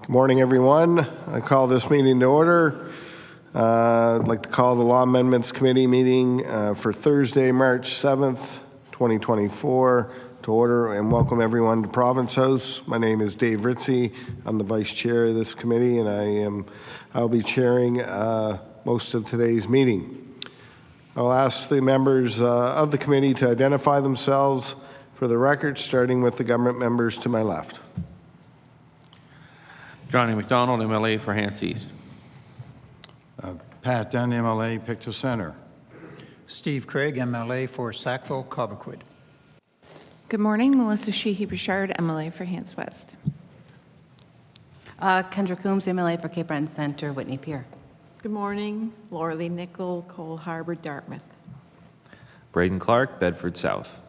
Good morning, everyone. I call this meeting to order. I'd like to call the Law Amendments Committee meeting for Thursday, March 7th, 2024 to order, and welcome everyone to Province House. My name is Dave Ritzie. I'm the Vice Chair of this committee, and I'll be chairing most of today's meeting. I'll ask the members of the committee to identify themselves for the record, starting with the government members to my left. Johnny McDonald, MLA for Hants East. Pat Dunn, MLA, Pictou Centre. Steve Craig, MLA for Sackville, Cobequid. Good morning, Melissa Sheehy-Bouchard, MLA for Hants West. Kendra Coombs, MLA for Cape Breton Centre, Whitney Pier. Good morning, Laura Lee Nicol, Cole Harbour, Dartmouth. Braden Clark, Bedford South.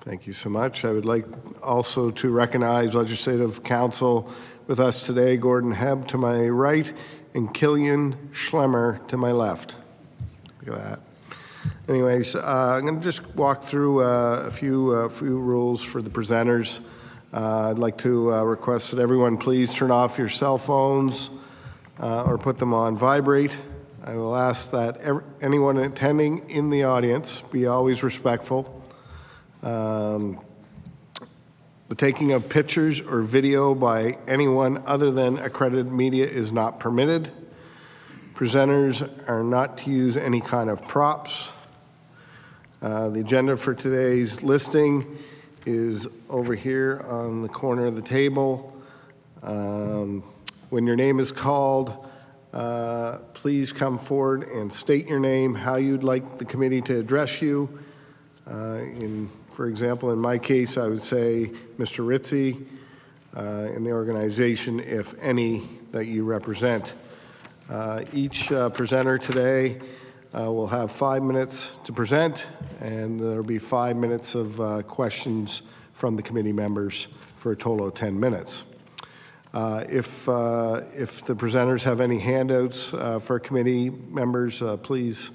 Thank you so much. I would like also to recognize Legislative Council with us today, Gordon Hebb to my right and Killian Schlemmer to my left. Look at that. Anyways, I'm going to just walk through a few rules for the presenters. I'd like to request that everyone please turn off your cell phones or put them on vibrate. I will ask that anyone attending in the audience be always respectful. The taking of pictures or video by anyone other than accredited media is not permitted. Presenters are not to use any kind of props. The agenda for today's listing is over here on the corner of the table. When your name is called, please come forward and state your name, how you'd like the committee to address you. For example, in my case, I would say Mr. Ritzie in the organization, if any, that you represent. Each presenter today will have 5 minutes to present, and there will be 5 minutes of questions from the committee members for a total of 10 minutes. If the presenters have any handouts for committee members, please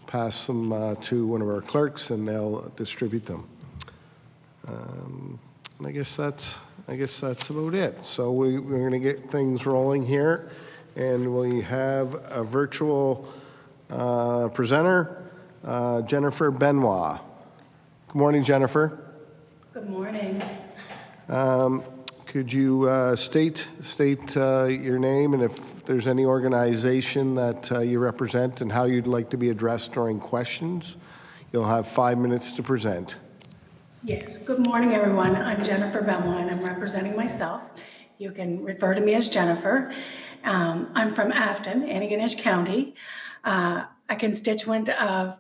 pass them to one of our clerks, and they'll distribute them. And I guess that's about it. So we're going to get things rolling here, and we have a virtual presenter, Jennifer Benoit. Good morning, Jennifer. Good morning. Could you state your name and if there's any organization that you represent and how you'd like to be addressed during questions? You'll have 5 minutes to present. Yes, good morning, everyone. I'm Jennifer Benoit, and I'm representing myself. You can refer to me as Jennifer. I'm from Afton, Antigonish County, a constituent of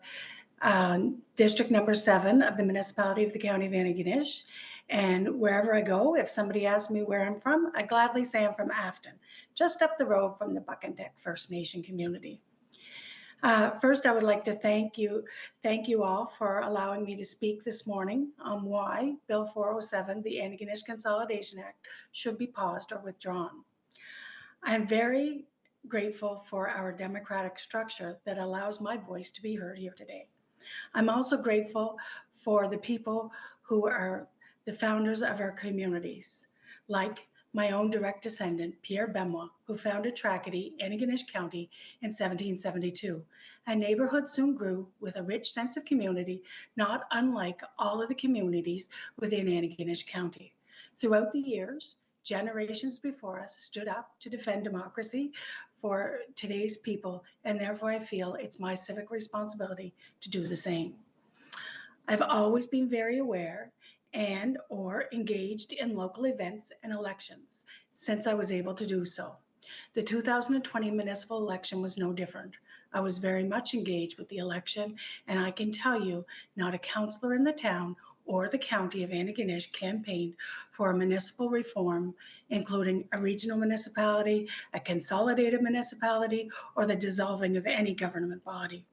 District Number 7 of the municipality of the County of Antigonish. And wherever I go, if somebody asks me where I'm from, I gladly say I'm from Afton, just up the road from the Buckindeck First Nation community. First, I would like to thank you all for allowing me to speak this morning on why Bill 407, the Antigonish Consolidation Act, should be paused or withdrawn. I am very grateful for our democratic structure that allows my voice to be heard here today. I'm also grateful for the people who are the founders of our communities, like my own direct descendant, Pierre Benoit, who founded Tracadie, Antigonish County in 1772. A neighborhood soon grew with a rich sense of community, not unlike all of the communities within Antigonish County. Throughout the years, generations before us stood up to defend democracy for today's people, and therefore I feel it's my civic responsibility to do the same. I've always been very aware and or engaged in local events and elections since I was able to do so. The 2020 municipal election was no different. I was very much engaged with the election, and I can tell you not a councillor in the town or the county of Antigonish campaigned for a municipal reform, including a regional municipality, a consolidated municipality, or the dissolving of any government body.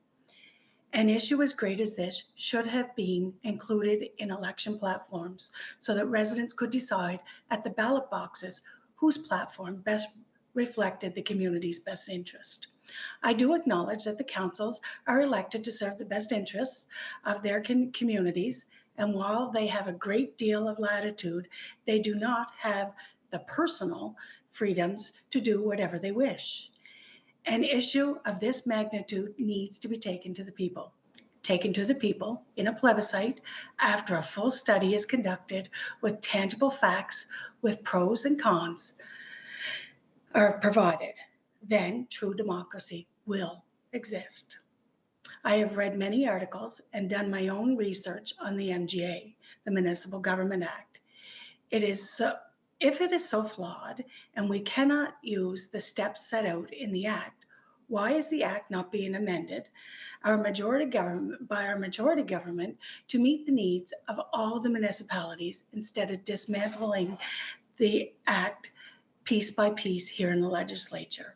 An issue as great as this should have been included in election platforms so that residents could decide at the ballot boxes whose platform best reflected the community's best interest. I do acknowledge that the councils are elected to serve the best interests of their communities, and while they have a great deal of latitude, they do not have the personal freedoms to do whatever they wish. An issue of this magnitude needs to be taken to the people in a plebiscite after a full study is conducted with tangible facts, with pros and cons are provided. Then true democracy will exist. I have read many articles and done my own research on the MGA, the Municipal Government Act. If it is so flawed and we cannot use the steps set out in the Act, why is the Act not being amended by our majority government to meet the needs of all the municipalities instead of dismantling the Act piece by piece here in the legislature?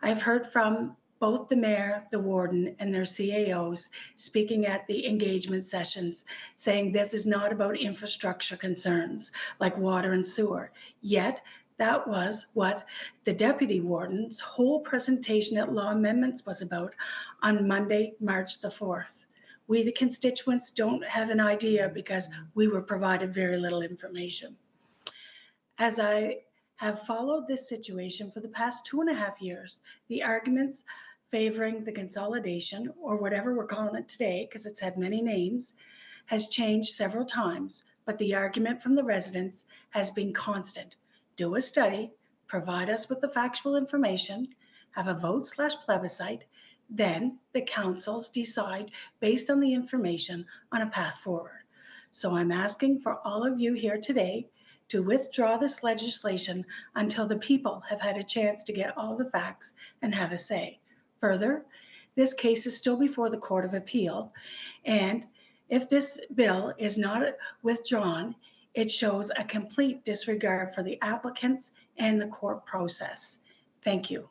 I've heard from both the mayor, the warden, and their CAOs speaking at the engagement sessions, saying this is not about infrastructure concerns like water and sewer. Yet, that was what the deputy warden's whole presentation at Law Amendments was about on Monday, March the 4th. We, the constituents, don't have an idea because we were provided very little information. As I have followed this situation for the past 2.5 years, the arguments favoring the consolidation, or whatever we're calling it today, because it's had many names, has changed several times, but the argument from the residents has been constant. Do a study, provide us with the factual information, have a vote/plebiscite, then the councils decide based on the information on a path forward. So I'm asking for all of you here today to withdraw this legislation until the people have had a chance to get all the facts and have a say. Further, this case is still before the Court of Appeal, and if this bill is not withdrawn, it shows a complete disregard for the applicants and the court process. Thank you.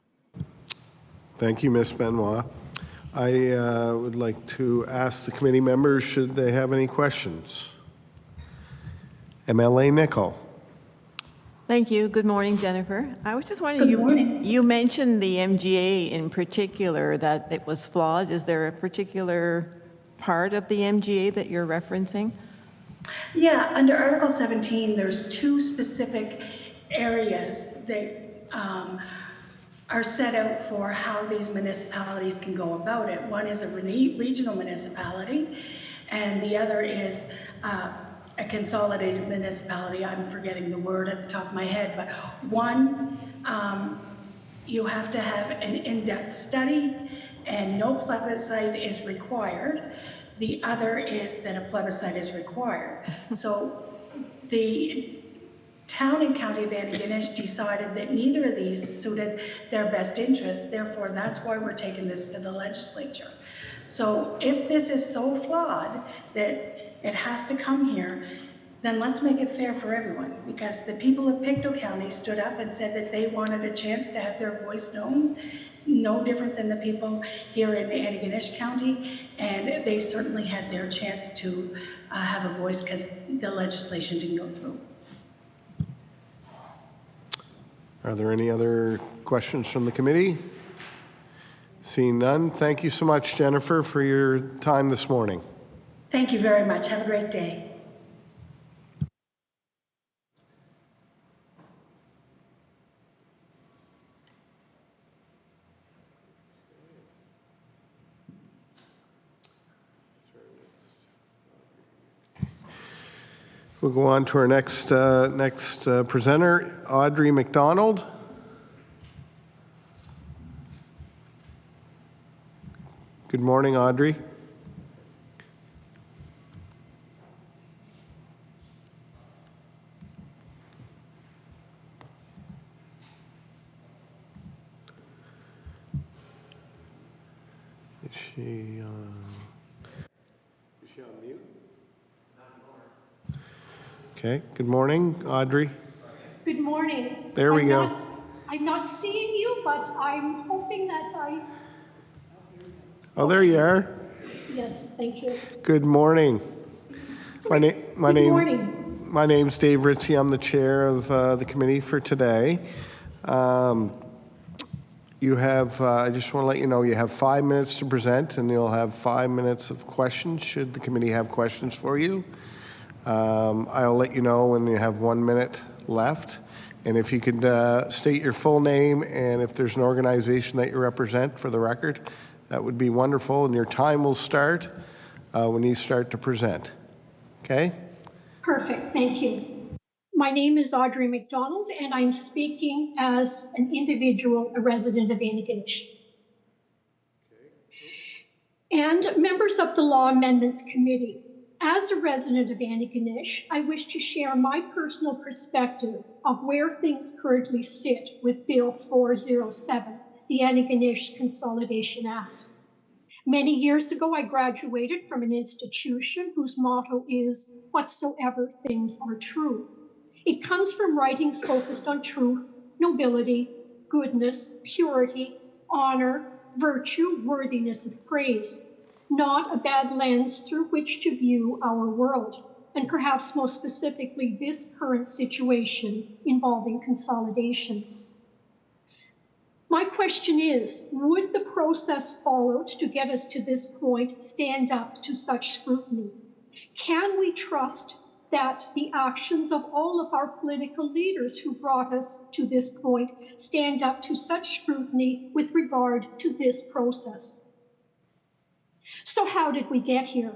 Thank you, Ms. Benoit. I would like to ask the committee members, should they have any questions? MLA Nicol. Thank you. Good morning, Jennifer. I was just wondering, you mentioned the MGA in particular, that it was flawed. Is there a particular part of the MGA that you're referencing? Yeah, under Article 17, there's two specific areas that are set out for how these municipalities can go about it. One is a regional municipality, and the other is a consolidated municipality. I'm forgetting the word at the top of my head, but one, you have to have an in-depth study and no plebiscite is required. The other is that a plebiscite is required. So the town and county of Antigonish decided that neither of these suited their best interest. Therefore, that's why we're taking this to the legislature. So if this is so flawed that it has to come here, then let's make it fair for everyone, because the people of Pictou County stood up and said that they wanted a chance to have their voice known. It's no different than the people here in Antigonish County, and they certainly had their chance to have a voice because the legislation didn't go through. Are there any other questions from the committee? Seeing none, thank you so much, Jennifer, for your time this morning. Thank you very much. Have a great day. We'll go on to our next presenter, Audrey McDonald. Good morning, Audrey. Is she on mute? Okay, good morning, Audrey. Good morning. There we go. I'm not seeing you, but I'm hoping that Oh, there you are. Yes, thank you. Good morning. My Good morning. name's Dave Ritchie. I'm the chair of the committee for today. You have, I just want to let you know, you have 5 minutes to present, and you'll have 5 minutes of questions should the committee have questions for you. I'll let you know when you have 1 minute left. And if you could state your full name and if there's an organization that you represent for the record, that would be wonderful. And your time will start when you start to present. Okay? Perfect, thank you. My name is Audrey McDonald, and I'm speaking as an individual, a resident of Antigonish. And members of the Law Amendments Committee, as a resident of Antigonish, I wish to share my personal perspective of where things currently sit with Bill 407, the Antigonish Consolidation Act. Many years ago, I graduated from an institution whose motto is, whatsoever things are true. It comes from writings focused on truth, nobility, goodness, purity, honor, virtue, worthiness of praise, not a bad lens through which to view our world, and perhaps most specifically this current situation involving consolidation. My question is, would the process followed to get us to this point stand up to such scrutiny? Can we trust that the actions of all of our political leaders who brought us to this point stand up to such scrutiny with regard to this process? So how did we get here?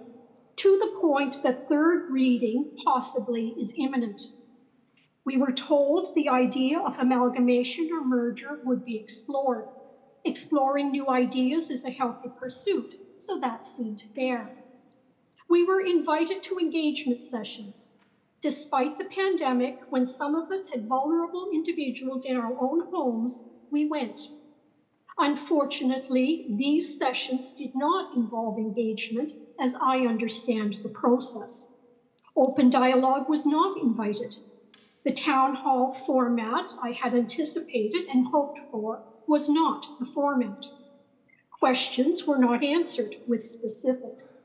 To the point that third reading possibly is imminent. We were told the idea of amalgamation or merger would be explored. Exploring new ideas is a healthy pursuit, so that seemed fair. We were invited to engagement sessions. Despite the pandemic, when some of us had vulnerable individuals in our own homes, we went. Unfortunately, these sessions did not involve engagement, as I understand the process. Open dialogue was not invited. The town hall format I had anticipated and hoped for was not the format. Questions were not answered with specifics.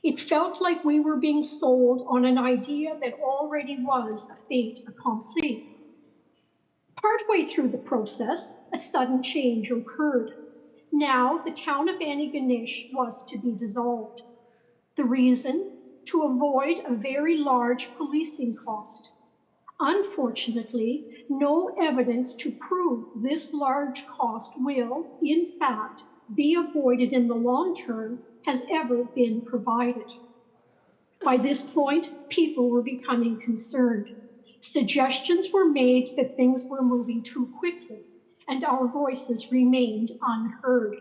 It felt like we were being sold on an idea that already was a fait accompli. Partway through the process, a sudden change occurred. Now, the town of Antigonish was to be dissolved. The reason? To avoid a very large policing cost. Unfortunately, no evidence to prove this large cost will, in fact, be avoided in the long term has ever been provided. By this point, people were becoming concerned. Suggestions were made that things were moving too quickly, and our voices remained unheard.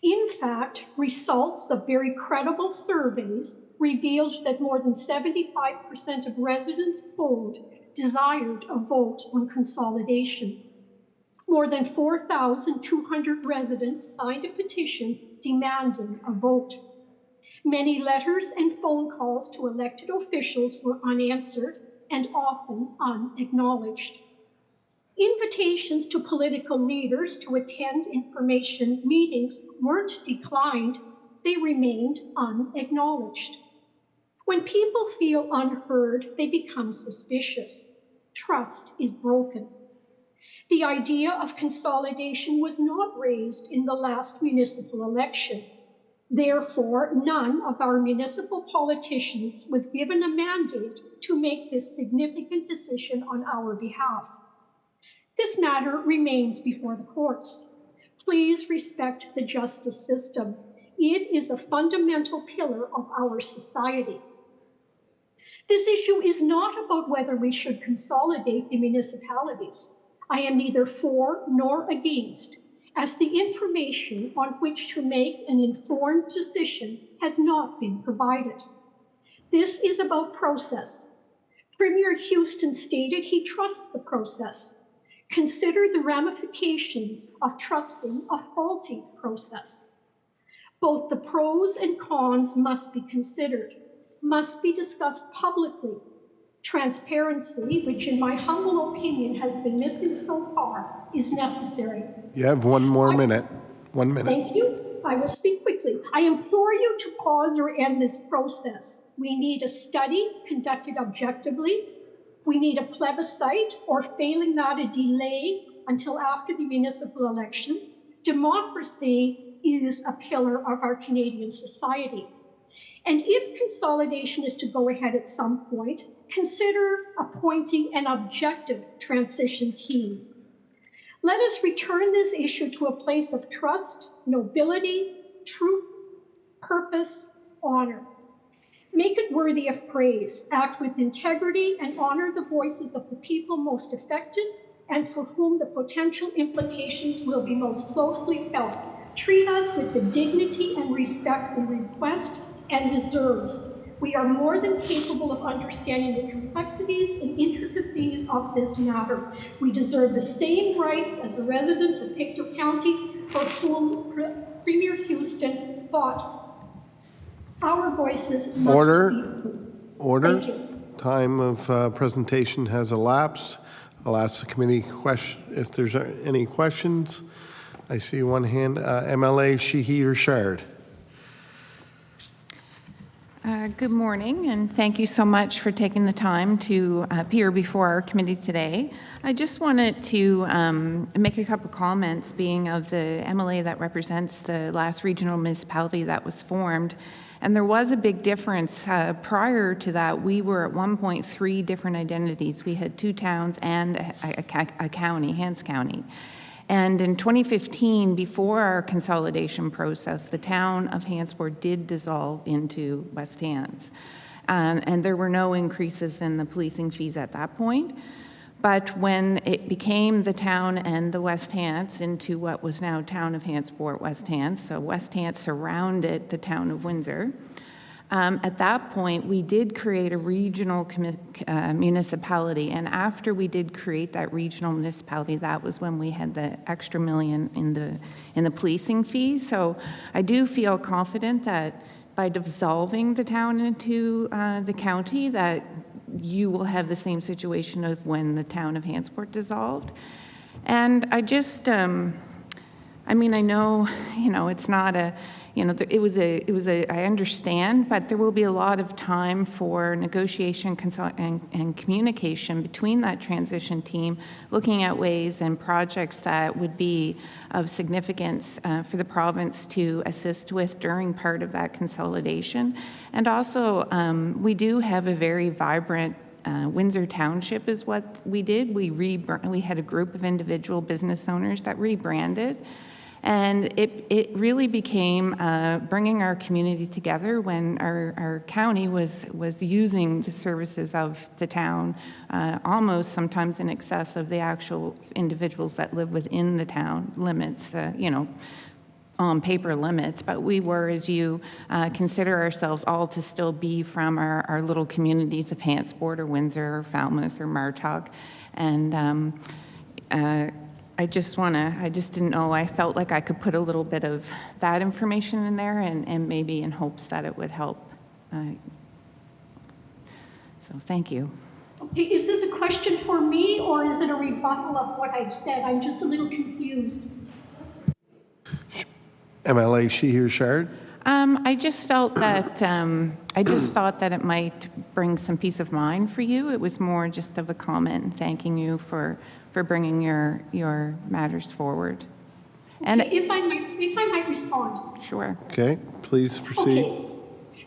In fact, results of very credible surveys revealed that more than 75% of residents polled desired a vote on consolidation. More than 4,200 residents signed a petition demanding a vote. Many letters and phone calls to elected officials were unanswered and often unacknowledged. Invitations to political leaders to attend information meetings weren't declined, they remained unacknowledged. When people feel unheard, they become suspicious. Trust is broken. The idea of consolidation was not raised in the last municipal election. Therefore, none of our municipal politicians was given a mandate to make this significant decision on our behalf. This matter remains before the courts. Please respect the justice system. It is a fundamental pillar of our society. This issue is not about whether we should consolidate the municipalities. I am neither for nor against, as the information on which to make an informed decision has not been provided. This is about process. Premier Houston stated he trusts the process. Consider the ramifications of trusting a faulty process. Both the pros and cons must be considered, must be discussed publicly. Transparency, which in my humble opinion has been missing so far, is necessary. You have one more minute. 1 minute. Thank you. I will speak quickly. I implore you to pause or end this process. We need a study conducted objectively. We need a plebiscite, or failing that, a delay until after the municipal elections. Democracy is a pillar of our Canadian society. And if consolidation is to go ahead at some point, consider appointing an objective transition team. Let us return this issue to a place of trust, nobility, truth, purpose, honor. Make it worthy of praise. Act with integrity and honor the voices of the people most affected and for whom the potential implications will be most closely felt. Treat us with the dignity and respect we request and deserve. We are more than capable of understanding the complexities and intricacies of this matter. We deserve the same rights as the residents of Pictou County for whom Premier Houston fought. Our voices must Order. be heard. Order. Thank you. Time of presentation has elapsed. I'll ask the committee if there's any questions. I see one hand. MLA Sheehy Richard. Good morning, and thank you so much for taking the time to appear before our committee today. I just wanted to make a couple comments, being of the MLA that represents the last regional municipality that was formed. And there was a big difference. Prior to that, we were at 1.3 different identities. We had 2 towns and a county, Hants County. And in 2015, before our consolidation process, the town of Hantsport did dissolve into West Hants. And there were no increases in the policing fees at that point. But when it became the town and the West Hants into what was now town of Hantsport, West Hants, so West Hants surrounded the town of Windsor. At that point, we did create a regional municipality, and after we did create that regional municipality, that was when we had the extra $1 million in the policing fees. So I do feel confident that by dissolving the town into the county, that you will have the same situation of when the town of Hantsport dissolved. And I just, I mean, I know, it's not a, I understand, but there will be a lot of time for negotiation and communication between that transition team, looking at ways and projects that would be of significance for the province to assist with during part of that consolidation. And also, we do have a very vibrant Windsor Township is what we did. We had a group of individual business owners that rebranded. And it really became bringing our community together when our county was using the services of the town, almost sometimes in excess of the actual individuals that live within the town limits, on paper limits. But we were, as you consider ourselves all to still be from our little communities of Hantsport or Windsor or Falmouth or Martock. And I just didn't know, I felt like I could put a little bit of that information in there and maybe in hopes that it would help. So thank you. Okay, is this a question for me or is it a rebuttal of what I've said? I'm just a little confused. MLA Sheehy Richard. I just felt that, I just thought that it might bring some peace of mind for you. It was more just of a comment and thanking you for bringing your matters forward. And okay, if I might respond. Sure. Okay, please proceed. Okay.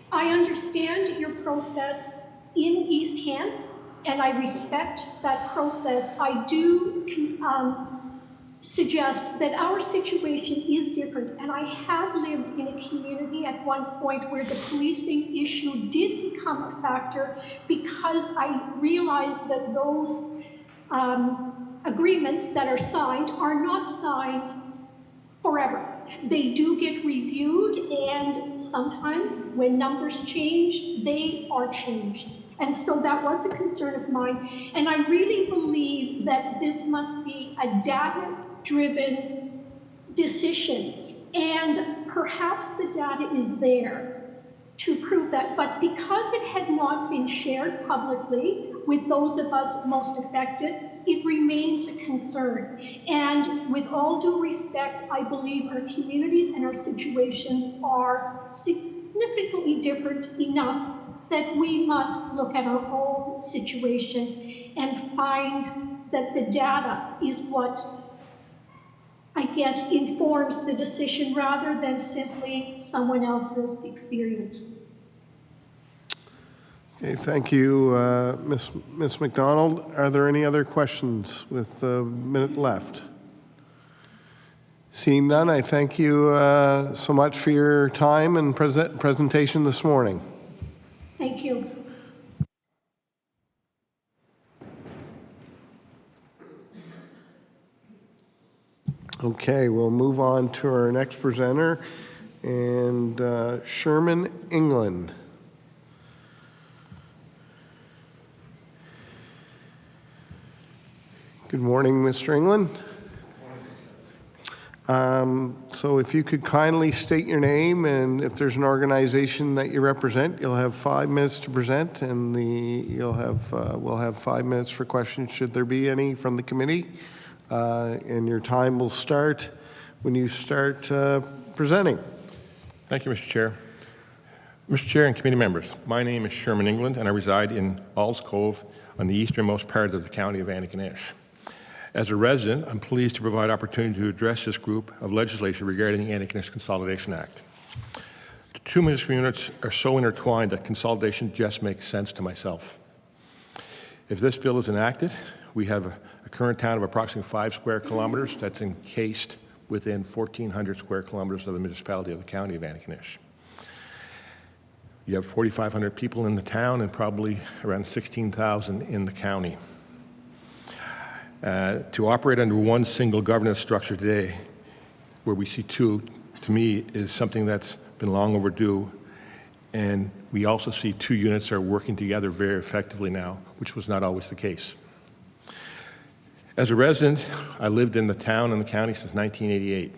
I understand your process in East Hants, and I respect that process. I do suggest that our situation is different, and I have lived in a community at one point where the policing issue did become a factor because I realized that those agreements that are signed are not signed forever. They do get reviewed, and sometimes when numbers change, they are changed. And so that was a concern of mine. And I really believe that this must be a data-driven decision. And perhaps the data is there to prove that. But because it had not been shared publicly with those of us most affected, it remains a concern. And with all due respect, I believe our communities and our situations are significantly different enough that we must look at our own situation and find that the data is what, I guess, informs the decision rather than simply someone else's experience. Okay, thank you, Ms. McDonald. Are there any other questions with a minute left? Seeing none, I thank you so much for your time and presentation this morning. Thank you. Okay, we'll move on to our next presenter, and Sherman England. Good morning, Mr. England. So if you could kindly state your name, and if there's an organization that you represent, you'll have 5 minutes to present, and we'll have 5 minutes for questions should there be any from the committee. And your time will start when you start presenting. Thank you, Mr. Chair. Mr. Chair and committee members, my name is Sherman England, and I reside in Alls Cove on the easternmost part of the county of Antigonish. As a resident, I'm pleased to provide opportunity to address this group of legislation regarding the Antigonish Consolidation Act. The two municipal units are so intertwined that consolidation just makes sense to myself. If this bill is enacted, we have a current town of approximately 5 square kilometers that's encased within 1,400 square kilometers of the municipality of the county of Antigonish. You have 4,500 people in the town and probably around 16,000 in the county. To operate under one single governance structure today, where we see two, to me, is something that's been long overdue. And we also see 2 units are working together very effectively now, which was not always the case. As a resident, I lived in the town and the county since 1988.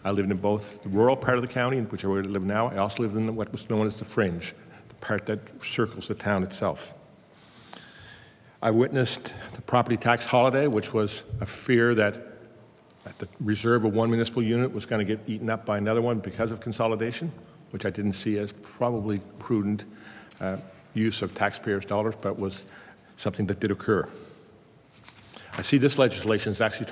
I lived in both the rural part of the county, in which I live now. I also lived in what was known as the fringe, the part that circles the town itself. I witnessed the property tax holiday, which was a fear that the reserve of one municipal unit was going to get eaten up by another one because of consolidation, which I didn't see as probably prudent use of taxpayers' dollars, but was something that did occur. I see this legislation as actually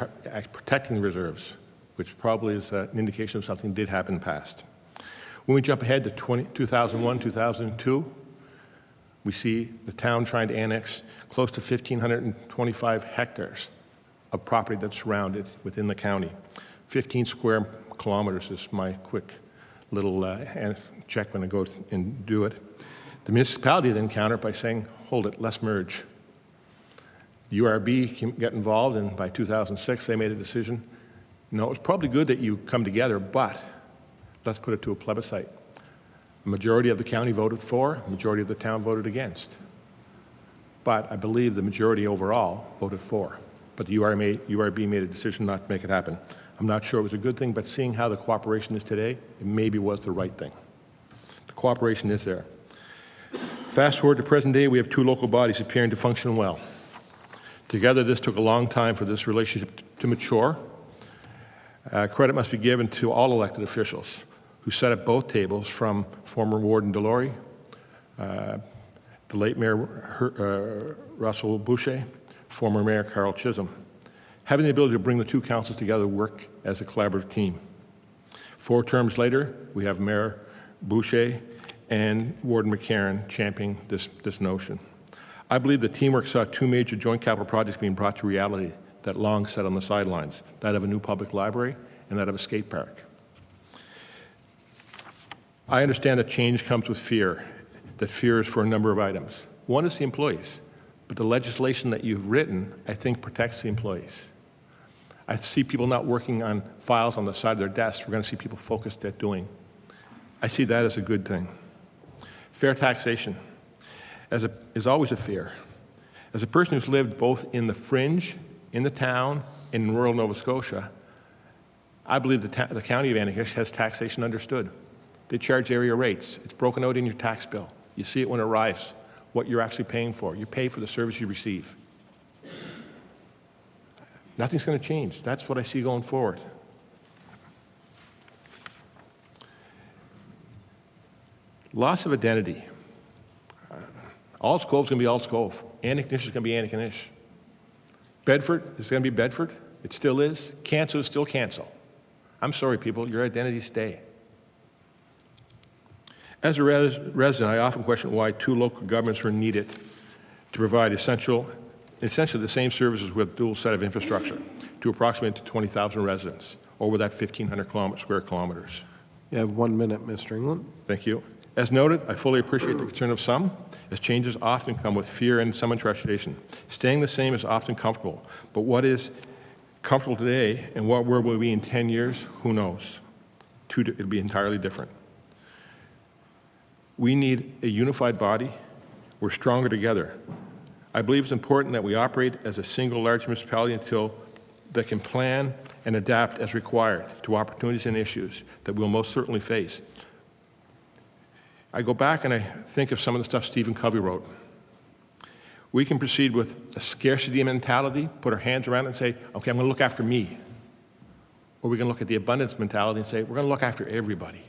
protecting the reserves, which probably is an indication of something that did happen in the past. When we jump ahead to 2001, 2002, we see the town trying to annex close to 1,525 hectares of property that's surrounded within the county. 15 square kilometers is my quick little check when I go and do it. The municipality then countered by saying, hold it, let's merge. URB got involved, and by 2006 they made a decision, no, it's probably good that you come together, but let's put it to a plebiscite. A majority of the county voted for, a majority of the town voted against. But I believe the majority overall voted for. But the URB made a decision not to make it happen. I'm not sure it was a good thing, but seeing how the cooperation is today, it maybe was the right thing. The cooperation is there. Fast forward to present day, we have 2 local bodies appearing to function well. Together, this took a long time for this relationship to mature. Credit must be given to all elected officials who sat at both tables, from former Warden Delory, the late Mayor Russell Boucher, former Mayor Carl Chisholm. Having the ability to bring the 2 councils together, work as a collaborative team. 4 terms later, we have Mayor Boucher and Warden McCarron championing this notion. I believe the teamwork saw 2 major joint capital projects being brought to reality that long sat on the sidelines, that of a new public library and that of a skate park. I understand that change comes with fear, that fear is for a number of items. One is the employees, but the legislation that you've written, I think, protects the employees. I see people not working on files on the side of their desks. We're going to see people focused at doing. I see that as a good thing. Fair taxation is always a fear. As a person who's lived both in the fringe, in the town, and in rural Nova Scotia, I believe the county of Antigonish has taxation understood. They charge area rates. It's broken out in your tax bill. You see it when it arrives, what you're actually paying for. You pay for the service you receive. Nothing's going to change. That's what I see going forward. Loss of identity. Alls Cove's going to be Alls Cove. Antigonish is going to be Antigonish. Bedford is going to be Bedford. It still is. Cancel is still Cancel. I'm sorry, people. Your identities stay. As a resident, I often question why two local governments are needed to provide essentially the same services with a dual set of infrastructure to approximately 20,000 residents over that 1,500 square kilometers. You have 1 minute, Mr. England. Thank you. As noted, I fully appreciate the concern of some, as changes often come with fear and some trepidation. Staying the same is often comfortable, but what is comfortable today and what where will we be in 10 years, who knows? It'll be entirely different. We need a unified body. We're stronger together. I believe it's important that we operate as a single large municipality until they can plan and adapt as required to opportunities and issues that we'll most certainly face. I go back and I think of some of the stuff Stephen Covey wrote. We can proceed with a scarcity mentality, put our hands around it and say, okay, I'm going to look after me. Or we can look at the abundance mentality and say, we're going to look after everybody.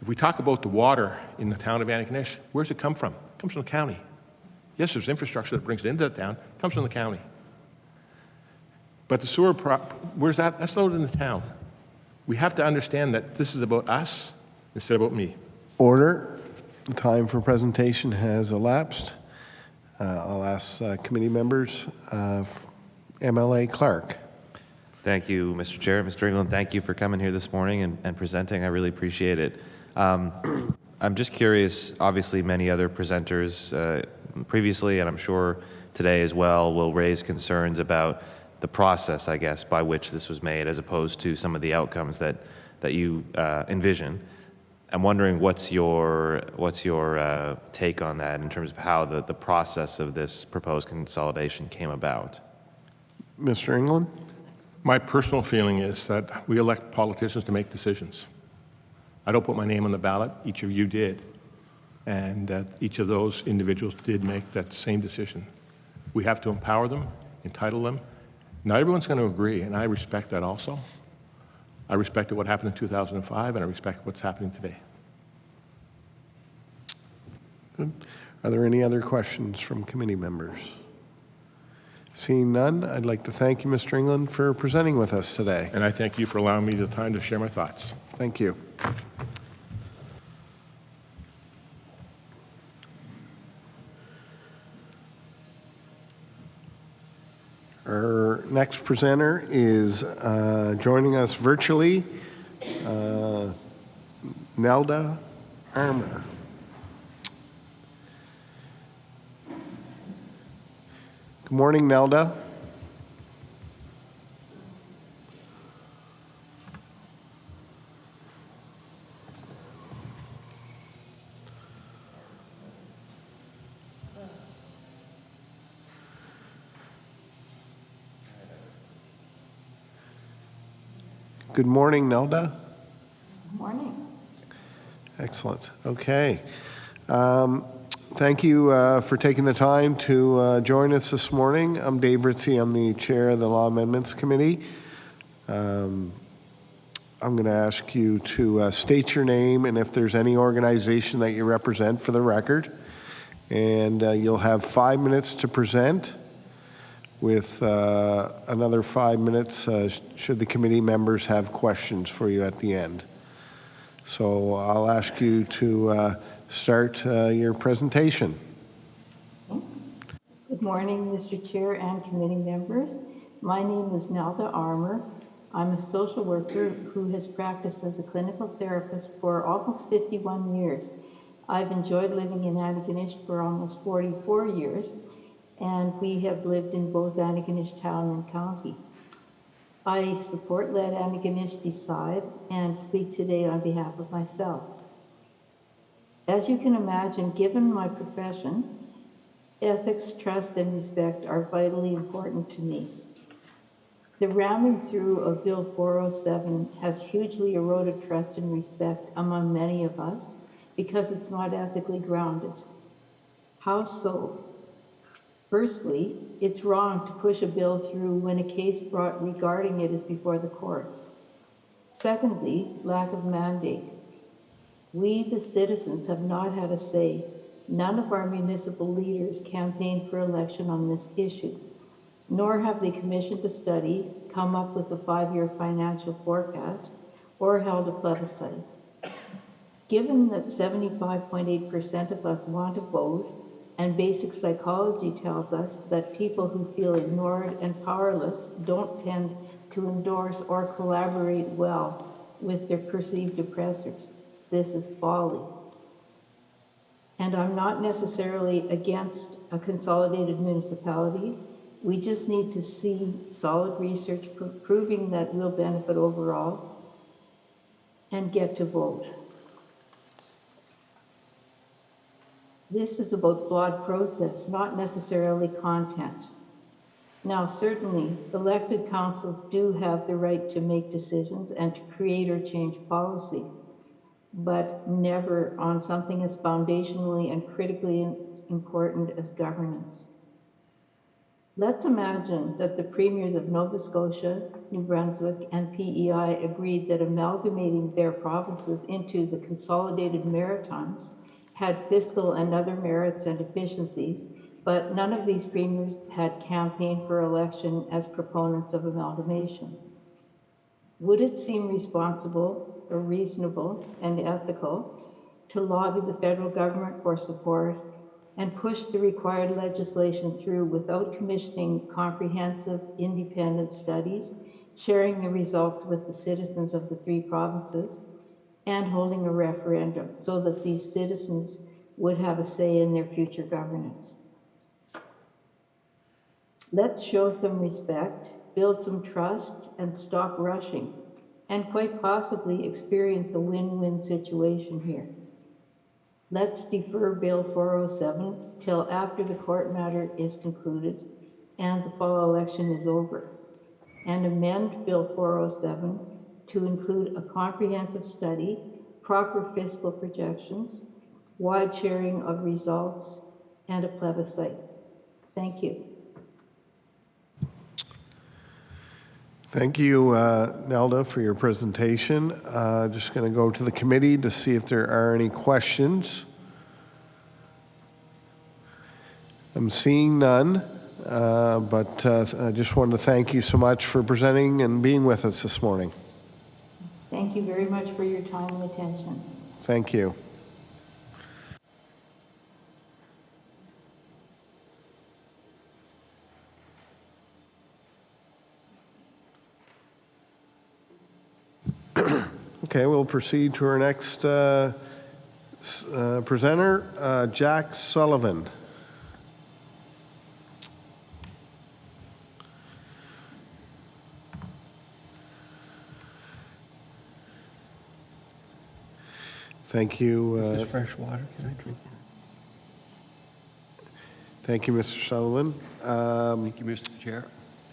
If we talk about the water in the town of Antigonish, where's it come from? It comes from the county. Yes, there's infrastructure that brings it into the town. It comes from the county. But the sewer, where's that? That's loaded in the town. We have to understand that this is about us instead of about me. Order. The time for presentation has elapsed. I'll ask committee members. MLA Clark. Thank you, Mr. Chair. Mr. England, thank you for coming here this morning and presenting. I really appreciate it. I'm just curious, obviously many other presenters previously, and I'm sure today as well, will raise concerns about the process, I guess, by which this was made, as opposed to some of the outcomes that you envision. I'm wondering what's your take on that in terms of how the process of this proposed consolidation came about? Mr. England? My personal feeling is that we elect politicians to make decisions. I don't put my name on the ballot. Each of you did. And each of those individuals did make that same decision. We have to empower them, entitle them. Not everyone's going to agree, and I respect that also. I respected what happened in 2005, and I respect what's happening today. Good. Are there any other questions from committee members? Seeing none, I'd like to thank you, Mr. England, for presenting with us today. And I thank you for allowing me the time to share my thoughts. Thank you. Our next presenter is joining us virtually, Nelda Armour. Good morning, Nelda. Good morning, Nelda. Good morning. Excellent. Okay. Thank you for taking the time to join us this morning. I'm Dave Ritzie. I'm the chair of the Law Amendments Committee. I'm going to ask you to state your name and if there's any organization that you represent for the record. And you'll have 5 minutes to present, with another 5 minutes should the committee members have questions for you at the end. So I'll ask you to start your presentation. Good morning, Mr. Chair and committee members. My name is Nelda Armour. I'm a social worker who has practiced as a clinical therapist for almost 51 years. I've enjoyed living in Antigonish for almost 44 years, and we have lived in both Antigonish town and county. I support Let Antigonish Decide and speak today on behalf of myself. As you can imagine, given my profession, ethics, trust, and respect are vitally important to me. The ramming through of Bill 407 has hugely eroded trust and respect among many of us because it's not ethically grounded. How so? Firstly, it's wrong to push a bill through when a case brought regarding it is before the courts. Secondly, lack of mandate. We, the citizens, have not had a say. None of our municipal leaders campaigned for election on this issue, nor have they commissioned a study, come up with a 5-year financial forecast, or held a plebiscite. Given that 75.8% of us want to vote, and basic psychology tells us that people who feel ignored and powerless don't tend to endorse or collaborate well with their perceived oppressors, this is folly. And I'm not necessarily against a consolidated municipality. We just need to see solid research proving that we'll benefit overall and get to vote. This is about flawed process, not necessarily content. Now, certainly, elected councils do have the right to make decisions and to create or change policy, but never on something as foundationally and critically important as governance. Let's imagine that the premiers of Nova Scotia, New Brunswick, and PEI agreed that amalgamating their provinces into the Consolidated Maritimes had fiscal and other merits and efficiencies, but none of these premiers had campaigned for election as proponents of amalgamation. Would it seem responsible or reasonable and ethical to lobby the federal government for support and push the required legislation through without commissioning comprehensive independent studies, sharing the results with the citizens of the three provinces, and holding a referendum so that these citizens would have a say in their future governance? Let's show some respect, build some trust, and stop rushing, and quite possibly experience a win-win situation here. Let's defer Bill 407 till after the court matter is concluded and the fall election is over, and amend Bill 407 to include a comprehensive study, proper fiscal projections, wide sharing of results, and a plebiscite. Thank you. Thank you, Nelda, for your presentation. Just going to go to the committee to see if there are any questions. I'm seeing none, but I just wanted to thank you so much for presenting and being with us this morning. Thank you very much for your time and attention. Thank you. Okay, we'll proceed to our next presenter, Jack Sullivan. Thank you. This is fresh water. Can I drink that? Thank you, Mr. Sullivan. Thank you, Mr. Chair.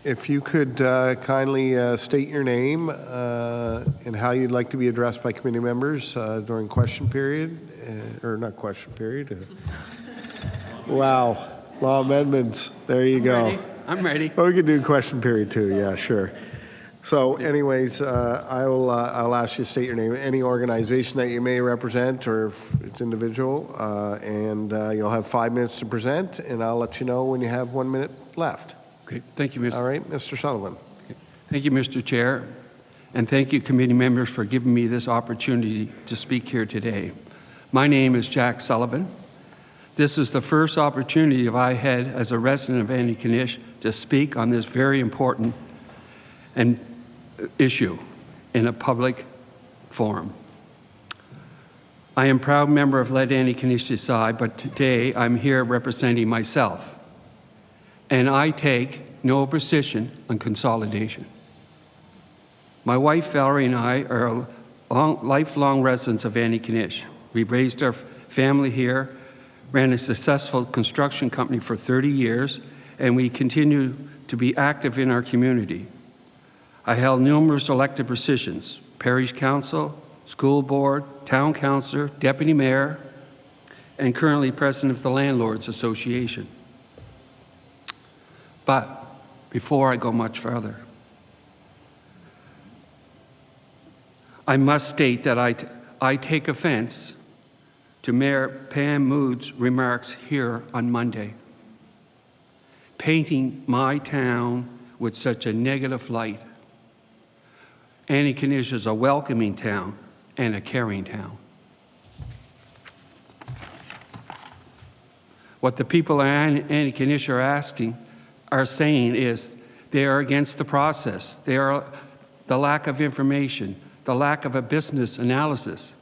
If you could kindly state your name and how you'd like to be addressed by committee members during question period, or not question period. Wow, law amendments. There you go. I'm ready. Oh, we could do question period too. Yeah, sure. So, anyways, I'll ask you to state your name, any organization that you may represent, or if it's individual, and you'll have 5 minutes to present, and I'll let you know when you have 1 minute left. Okay, thank you, Mr. All right, Mr. Sullivan. Okay. Thank you, Mr. Chair, and thank you, committee members, for giving me this opportunity to speak here today. My name is Jack Sullivan. This is the first opportunity I had as a resident of Antigonish to speak on this very important issue in a public forum. I am a proud member of Let Antigonish Decide, but today I'm here representing myself. And I take no position on consolidation. My wife, Valerie, and I are lifelong residents of Antigonish. We've raised our family here, ran a successful construction company for 30 years, and we continue to be active in our community. I held numerous elected positions: parish council, school board, town councilor, deputy mayor, and currently president of the Landlords Association. But before I go much further, I must state that I take offense to Mayor Pam Mood's remarks here on Monday, painting my town with such a negative light. Antigonish is a welcoming town and a caring town. What the people of Antigonish are saying is they are against the process. They are the lack of information, the lack of a business analysis.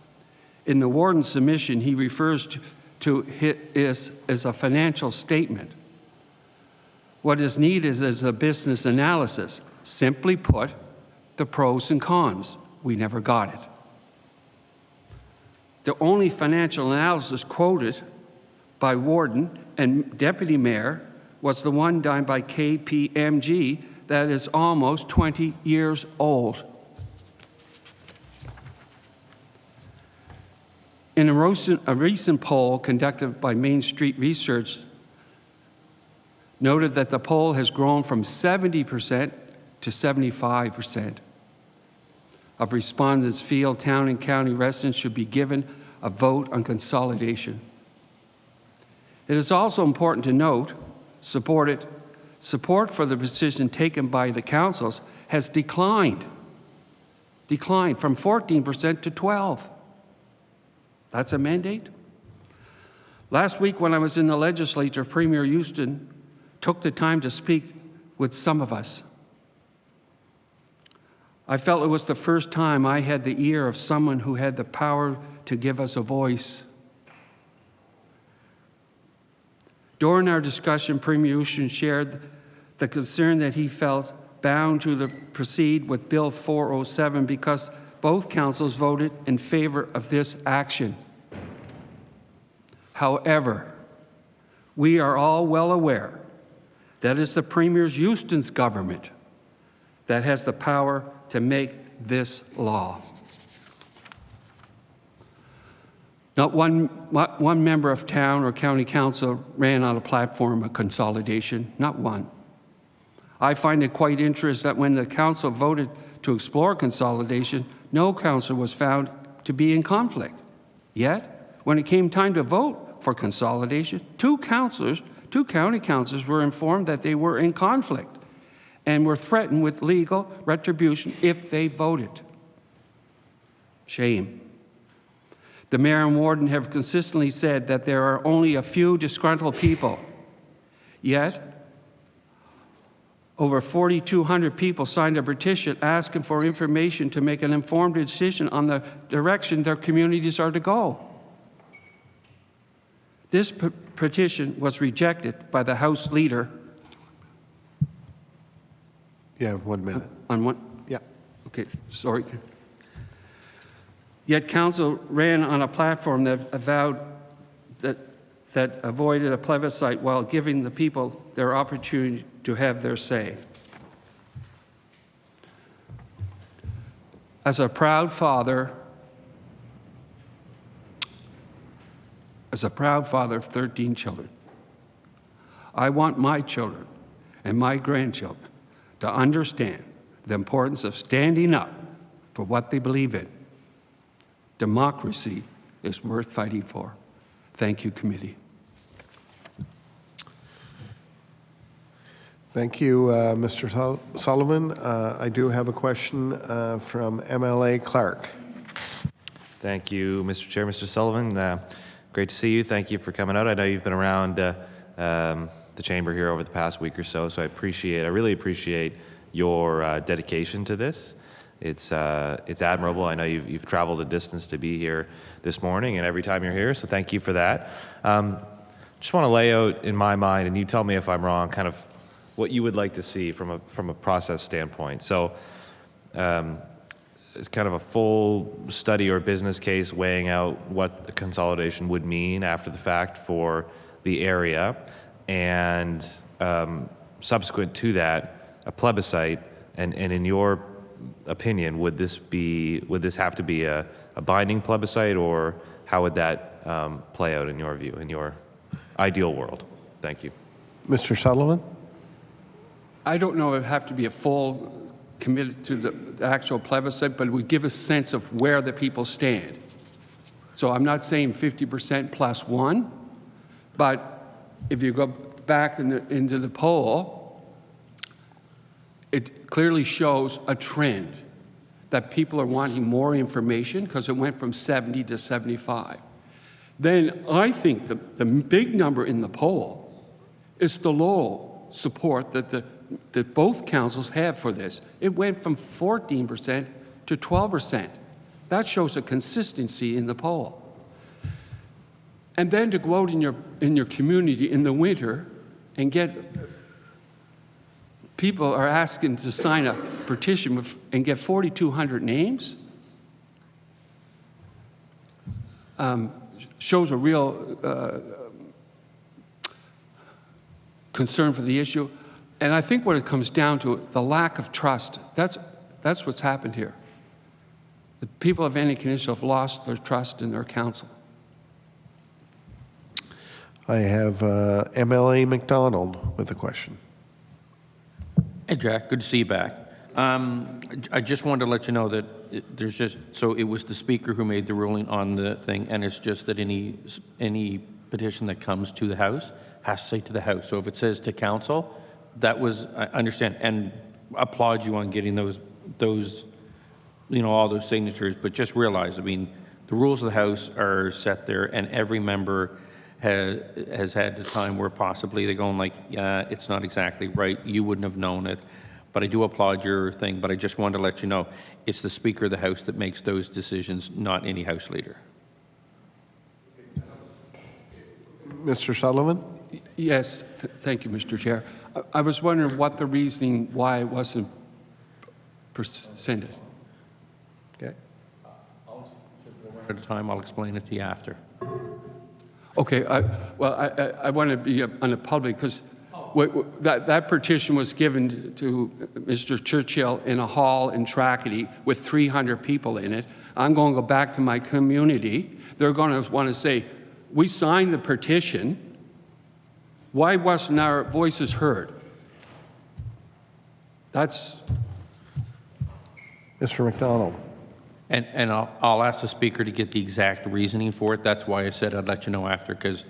In the warden's submission, he refers to it as a financial statement. What is needed is a business analysis. Simply put, the pros and cons. We never got it. The only financial analysis quoted by warden and deputy mayor was the one done by KPMG that is almost 20 years old. In a recent poll conducted by Main Street Research, noted that the poll has grown from 70% to 75% of respondents feel town and county residents should be given a vote on consolidation. It is also important to note, support for the decision taken by the councils has declined from 14% to 12%. That's a mandate. Last week when I was in the legislature, Premier Houston took the time to speak with some of us. I felt it was the first time I had the ear of someone who had the power to give us a voice. During our discussion, Premier Houston shared the concern that he felt bound to proceed with Bill 407 because both councils voted in favor of this action. However, we are all well aware that it's the Premier Houston's government that has the power to make this law. Not one member of town or county council ran on a platform of consolidation, not one. I find it quite interesting that when the council voted to explore consolidation, no council was found to be in conflict. Yet, when it came time to vote for consolidation, two county councilors were informed that they were in conflict and were threatened with legal retribution if they voted. Shame. The mayor and warden have consistently said that there are only a few disgruntled people. Yet, over 4,200 people signed a petition asking for information to make an informed decision on the direction their communities are to go. This petition was rejected by the House leader. You have 1 minute. On what? Yeah. Okay, sorry. Yet council ran on a platform that avowed that avoided a plebiscite while giving the people their opportunity to have their say. As a proud father of 13 children, I want my children and my grandchildren to understand the importance of standing up for what they believe in. Democracy is worth fighting for. Thank you, committee. Thank you, Mr. Sullivan. I do have a question from MLA Clark. Thank you, Mr. Chair. Mr. Sullivan, great to see you. Thank you for coming out. I know you've been around the chamber here over the past week or so, so I really appreciate your dedication to this. It's admirable. I know you've traveled a distance to be here this morning and every time you're here, so thank you for that. Just want to lay out in my mind, and you tell me if I'm wrong, kind of what you would like to see from a process standpoint. So it's kind of a full study or business case weighing out what the consolidation would mean after the fact for the area, and subsequent to that, a plebiscite, and in your opinion, would this have to be a binding plebiscite, or how would that play out in your view, in your ideal world? Thank you. Mr. Sullivan? I don't know if it would have to be a full committed to the actual plebiscite, but it would give a sense of where the people stand. So I'm not saying 50% plus one, but if you go back into the poll, it clearly shows a trend that people are wanting more information because it went from 70 to 75. then I think the big number in the poll is the low support that both councils have for this. It went from 14% to 12%. That shows a consistency in the poll. And then to go out in your community in the winter and get people are asking to sign a petition and get 4,200 names shows a real concern for the issue. And I think what it comes down to, the lack of trust, that's what's happened here. The people of Antigonish have lost their trust in their council. I have MLA McDonald with a question. Hey, Jack, good to see you back. I just wanted to let you know that so it was the speaker who made the ruling on the thing, and it's just that any petition that comes to the House has to say to the House. So if it says to council, that was, I understand, and applaud you on getting those, all those signatures, but just realize, I mean, the rules of the House are set there, and every member has had the time where possibly they're going like, yeah, it's not exactly right, you wouldn't have known it, but I do applaud your thing, but I just wanted to let you know, it's the Speaker of the House that makes those decisions, not any House leader. Mr. Sullivan? Yes, thank you, Mr. Chair. I was wondering what the reasoning why it wasn't presented. Okay. At a time, I'll explain it to you after. Okay, I want to be on the public because that petition was given to Mr. Churchill in a hall in Tracadie with 300 people in it. I'm going to go back to my community. They're going to want to say, we signed the petition. Why wasn't our voices heard? That's... Mr. McDonald. And I'll ask the Speaker to get the exact reasoning for it. That's why I said I'd let you know after, because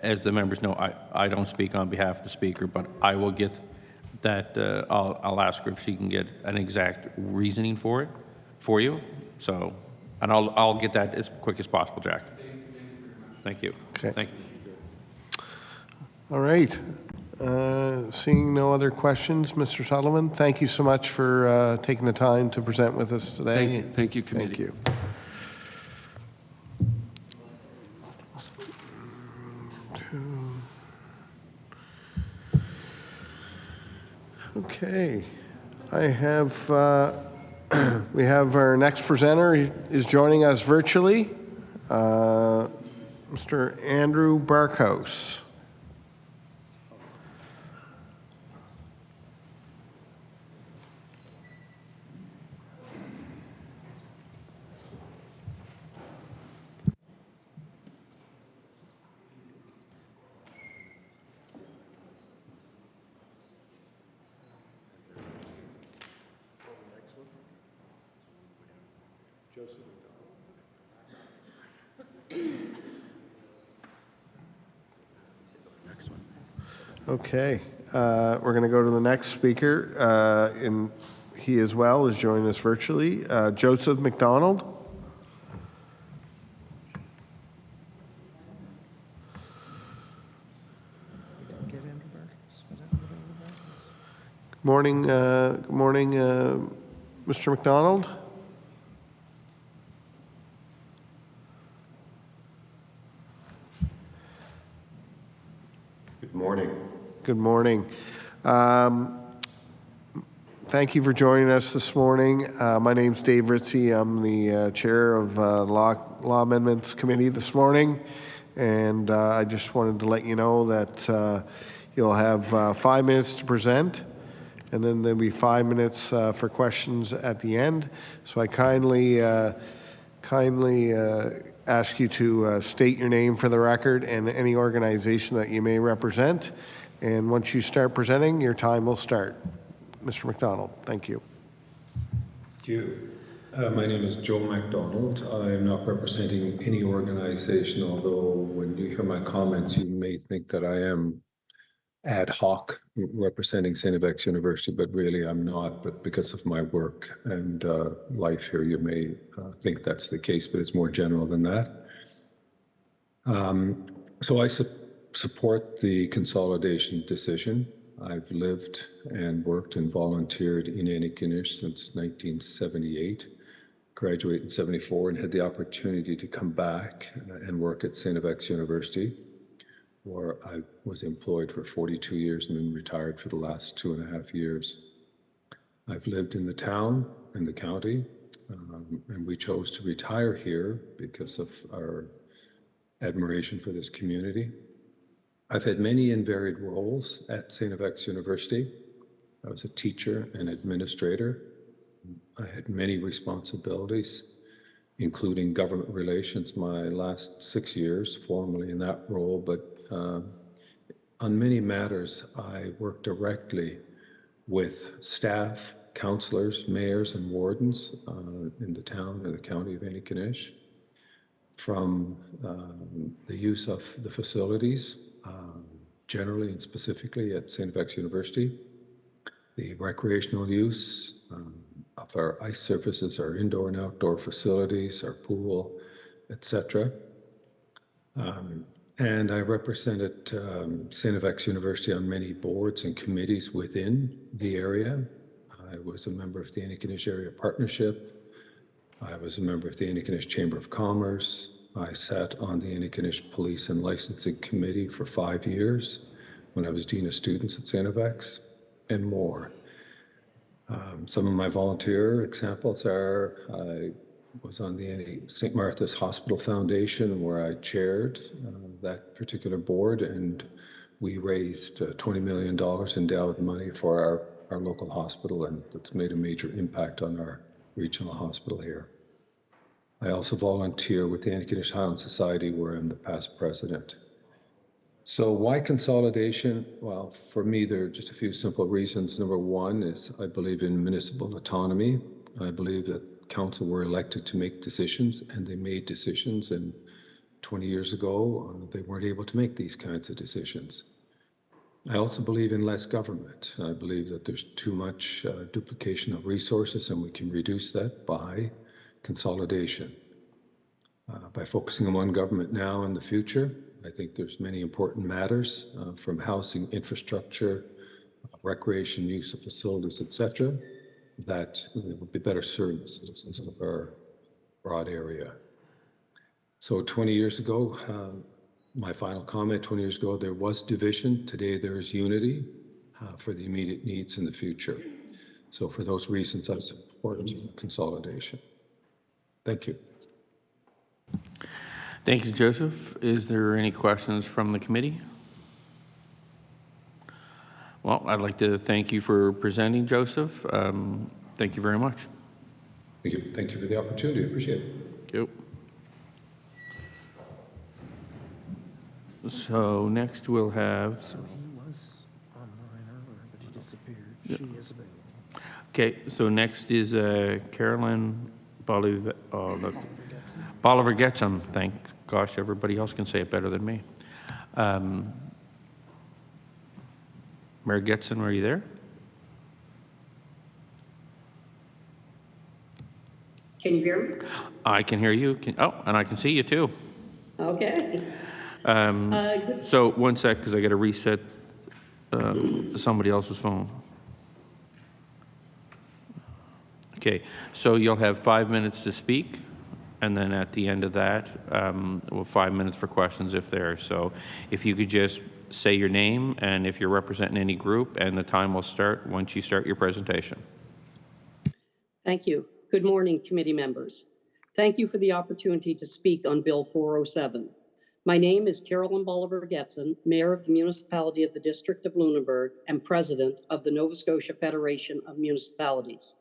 as the members know, I don't speak on behalf of the Speaker, but I will get that, I'll ask her if she can get an exact reasoning for it, for you. So, and I'll get that as quick as possible, Jack. Thank you. Okay. Thank you. All right. Seeing no other questions, Mr. Sullivan, thank you so much for taking the time to present with us today. Thank you, committee. Thank you. Okay. I have, we have our next presenter is joining us virtually, Mr. Andrew Barkhouse. Okay, we're going to go to the next speaker, and he as well is joining us virtually, Joseph McDonald. Good morning, Mr. McDonald. Good morning. Good morning. Thank you for joining us this morning. My name's Dave Ritzie. I'm the chair of Law Amendments Committee this morning, and I just wanted to let you know that you'll have 5 minutes to present, and then there'll be 5 minutes for questions at the end. So I kindly ask you to state your name for the record and any organization that you may represent. And once you start presenting, your time will start. Mr. McDonald, thank you. Thank you. My name is Joe MacDonald. I'm not representing any organization, although when you hear my comments, you may think that I am ad hoc representing St. FX University, but really I'm not. But because of my work and life here, you may think that's the case, but it's more general than that. So I support the consolidation decision. I've lived and worked and volunteered in Antigonish since 1978, graduated in 74, and had the opportunity to come back and work at St. FX University, where I was employed for 42 years and then retired for the last 2.5 years. I've lived in the town and the county, and we chose to retire here because of our admiration for this community. I've had many and varied roles at St. FX University. I was a teacher and administrator. I had many responsibilities, including government relations my last 6 years, formally in that role, but on many matters, I worked directly with staff, councillors, mayors, and wardens in the town and the county of Antigonish, from the use of the facilities, generally and specifically at St. FX University, the recreational use of our ice surfaces, our indoor and outdoor facilities, our pool, etc. And I represented St. FX University on many boards and committees within the area. I was a member of the Antigonish Area Partnership. I was a member of the Antigonish Chamber of Commerce. I sat on the Antigonish Police and Licensing Committee for 5 years when I was Dean of Students at St. FX, and more. Some of my volunteer examples are I was on the St. Martha's Hospital Foundation, where I chaired that particular board, and we raised $20 million endowed money for our local hospital, and it's made a major impact on our regional hospital here. I also volunteer with the Antigonish Highland Society, where I'm the past president. So why consolidation? Well, for me, there are just a few simple reasons. Number one is I believe in municipal autonomy. I believe that council were elected to make decisions, and they made decisions, and 20 years ago, they weren't able to make these kinds of decisions. I also believe in less government. I believe that there's too much duplication of resources, and we can reduce that by consolidation. By focusing on one government now and the future, I think there's many important matters from housing, infrastructure, recreation, use of facilities, etc., that would be better served the citizens of our broad area. So 20 years ago, my final comment, 20 years ago, there was division. Today, there is unity for the immediate needs in the future. So for those reasons, I support consolidation. Thank you. Thank you, Joseph. Is there any questions from the committee? Well, I'd like to thank you for presenting, Joseph. Thank you very much. Thank you for the opportunity. Appreciate it. Thank you. So next we'll have. So he was online earlier, but he disappeared. Yep. She is available. Okay, so next is Carolyn Bolivar-Getson. Thank gosh, everybody else can say it better than me. Mayor Getson, are you there? Can you hear me? I can hear you. And I can see you too. Okay. So one sec, because I got to reset somebody else's phone. Okay, so you'll have 5 minutes to speak, and then at the end of that, we'll 5 minutes for questions if there. So if you could just say your name and if you're representing any group, and the time will start once you start your presentation. Thank you. Good morning, committee members. Thank you for the opportunity to speak on Bill 407. My name is Carolyn Bolivar-Getson, Mayor of the Municipality of the District of Lunenburg and President of the Nova Scotia Federation of Municipalities.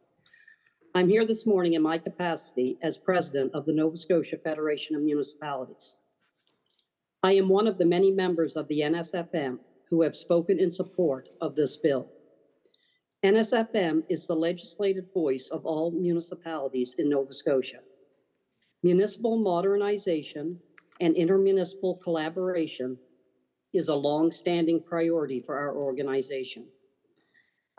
I'm here this morning in my capacity as President of the Nova Scotia Federation of Municipalities. I am one of the many members of the NSFM who have spoken in support of this bill. NSFM is the legislative voice of all municipalities in Nova Scotia. Municipal modernization and intermunicipal collaboration is a long-standing priority for our organization.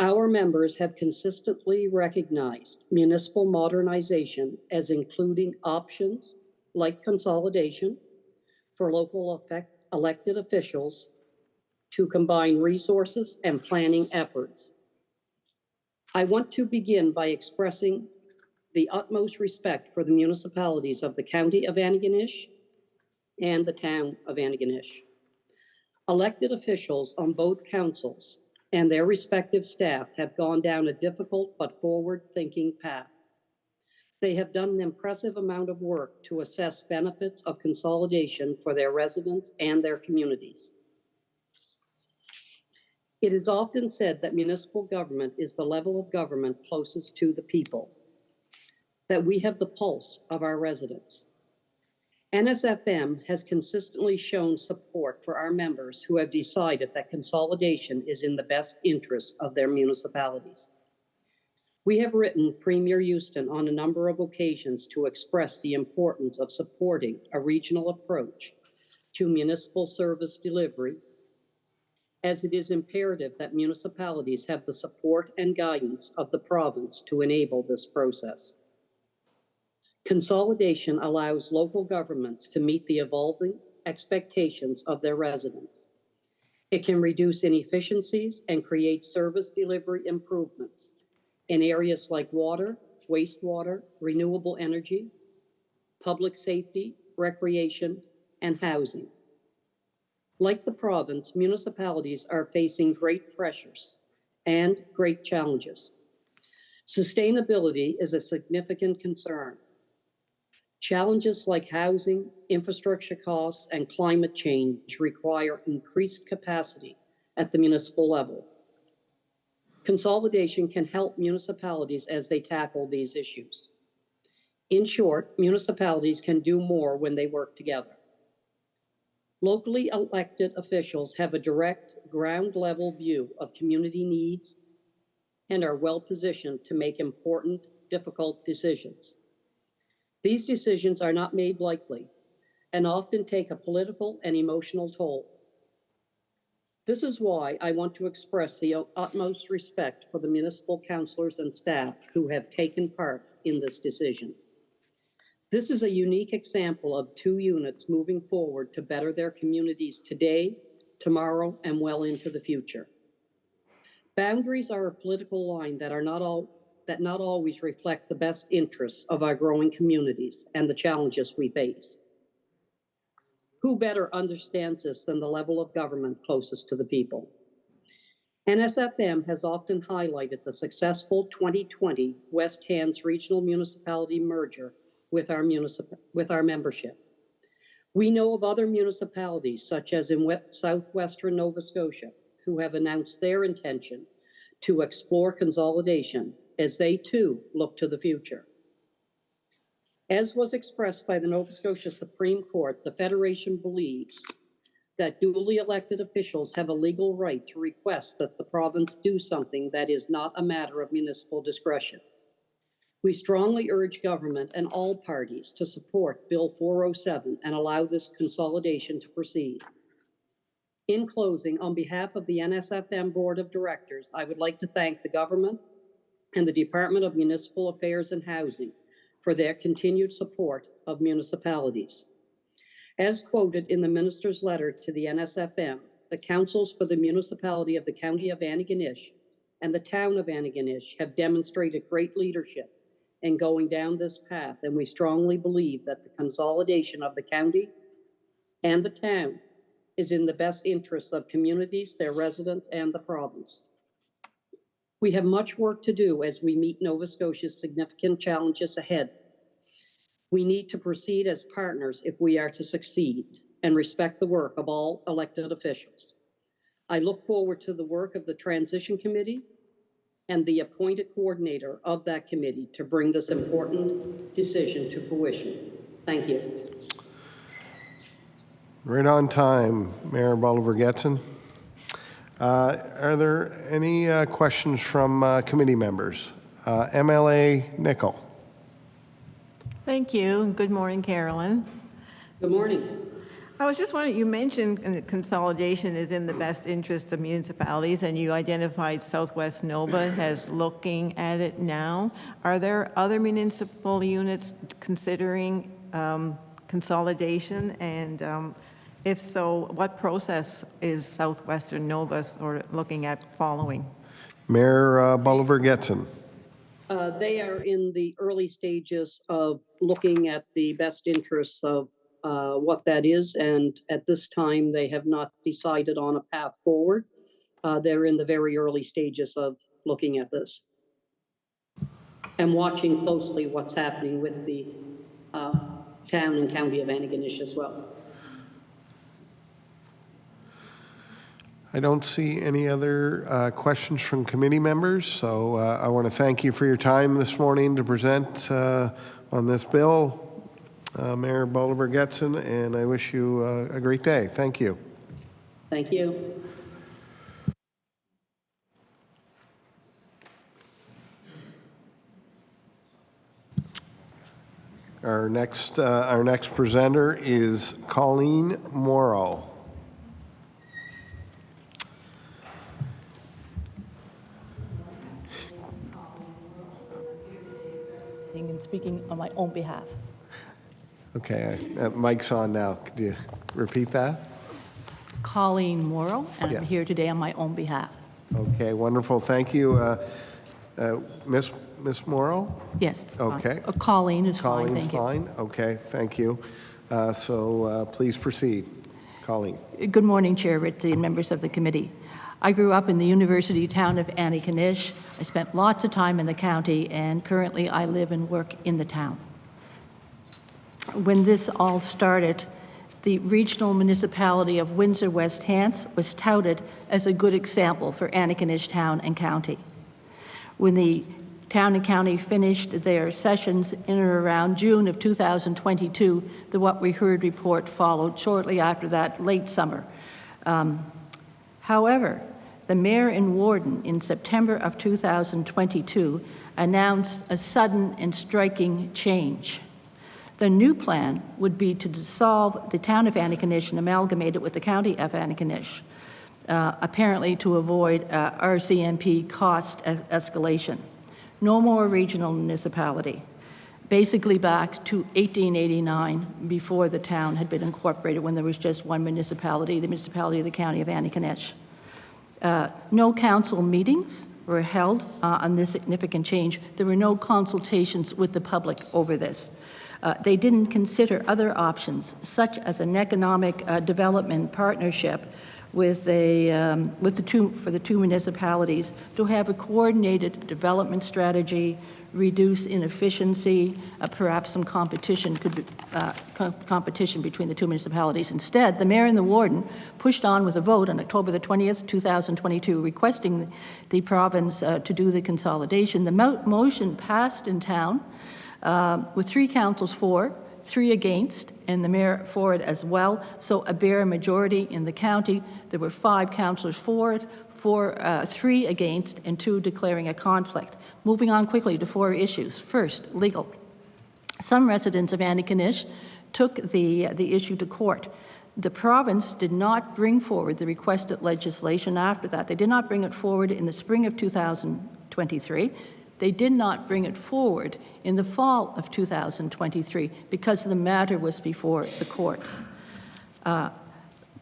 Our members have consistently recognized municipal modernization as including options like consolidation, for local elected officials to combine resources and planning efforts. I want to begin by expressing the utmost respect for the municipalities of the County of Antigonish and the Town of Antigonish. Elected officials on both councils and their respective staff have gone down a difficult but forward-thinking path. They have done an impressive amount of work to assess benefits of consolidation for their residents and their communities. It is often said that municipal government is the level of government closest to the people, that we have the pulse of our residents. NSFM has consistently shown support for our members who have decided that consolidation is in the best interest of their municipalities. We have written Premier Houston on a number of occasions to express the importance of supporting a regional approach to municipal service delivery, as it is imperative that municipalities have the support and guidance of the province to enable this process. Consolidation allows local governments to meet the evolving expectations of their residents. It can reduce inefficiencies and create service delivery improvements in areas like water, wastewater, renewable energy, public safety, recreation, and housing. Like the province, municipalities are facing great pressures and great challenges. Sustainability is a significant concern. Challenges like housing, infrastructure costs, and climate change require increased capacity at the municipal level. Consolidation can help municipalities as they tackle these issues. In short, municipalities can do more when they work together. Locally elected officials have a direct, ground-level view of community needs and are well-positioned to make important, difficult decisions. These decisions are not made lightly and often take a political and emotional toll. This is why I want to express the utmost respect for the municipal councillors and staff who have taken part in this decision. This is a unique example of two units moving forward to better their communities today, tomorrow, and well into the future. Boundaries are a political line that not always reflect the best interests of our growing communities and the challenges we face. Who better understands this than the level of government closest to the people? NSFM has often highlighted the successful 2020 West Hands Regional Municipality merger with our membership. We know of other municipalities, such as in southwestern Nova Scotia, who have announced their intention to explore consolidation as they too look to the future. As was expressed by the Nova Scotia Supreme Court, the Federation believes that duly elected officials have a legal right to request that the province do something that is not a matter of municipal discretion. We strongly urge government and all parties to support Bill 407 and allow this consolidation to proceed. In closing, on behalf of the NSFM Board of Directors, I would like to thank the government and the Department of Municipal Affairs and Housing for their continued support of municipalities. As quoted in the minister's letter to the NSFM, the councils for the municipality of the County of Antigonish and the Town of Antigonish have demonstrated great leadership in going down this path, and we strongly believe that the consolidation of the county and the town is in the best interest of communities, their residents, and the province. We have much work to do as we meet Nova Scotia's significant challenges ahead. We need to proceed as partners if we are to succeed and respect the work of all elected officials. I look forward to the work of the Transition Committee and the appointed coordinator of that committee to bring this important decision to fruition. Thank you. Right on time, Mayor Bolivar-Getson. Are there any questions from committee members? MLA Nickel. Thank you, and good morning, Carolyn. Good morning. I was just wondering, you mentioned consolidation is in the best interest of municipalities, and you identified Southwest Nova as looking at it now. Are there other municipal units considering consolidation? And if so, what process is Southwestern Nova looking at following? Mayor Bolivar-Getson. They are in the early stages of looking at the best interests of what that is, and at this time, they have not decided on a path forward. They're in the very early stages of looking at this and watching closely what's happening with the town and county of Antigonish as well. I don't see any other questions from committee members, so I want to thank you for your time this morning to present on this bill, Mayor Bolivar-Getson, and I wish you a great day. Thank you. Thank you. Our next presenter is Colleen Morrow. And speaking on my own behalf. Okay, mic's on now. Could you repeat that? Colleen Morrow, and Yes. I'm here today on my own behalf. Okay, wonderful. Thank you. Miss Morrow? Yes. Okay. Colleen is fine, Colleen's thank you. fine. Okay, thank you. So please proceed. Colleen. Good morning, Chair Ritchie and members of the committee. I grew up in the university town of Antigonish. I spent lots of time in the county, and currently I live and work in the town. When this all started, the regional municipality of Windsor West Hants was touted as a good example for Antigonish town and county. When the town and county finished their sessions in or around June of 2022, the What We Heard report followed shortly after that, late summer. However, the mayor and warden in September of 2022 announced a sudden and striking change. The new plan would be to dissolve the town of Antigonish and amalgamate it with the county of Antigonish, apparently to avoid RCMP cost escalation. No more regional municipality. Basically back to 1889, before the town had been incorporated, when there was just one municipality, the municipality of the county of Antigonish. No council meetings were held on this significant change. There were no consultations with the public over this. They didn't consider other options, such as an economic development partnership with the two municipalities to have a coordinated development strategy, reduce inefficiency, perhaps some competition competition between the two municipalities. Instead, the mayor and the warden pushed on with a vote on October the 20th, 2022, requesting the province to do the consolidation. The motion passed in town with 3 councils for, 3 against, and the mayor for it as well. So a bare majority in the county. There were 5 councillors for it, 3 against, and 2 declaring a conflict. Moving on quickly to 4 issues. First, legal. Some residents of Antigonish took the issue to court. The province did not bring forward the requested legislation after that. They did not bring it forward in the spring of 2023. They did not bring it forward in the fall of 2023 because the matter was before the courts.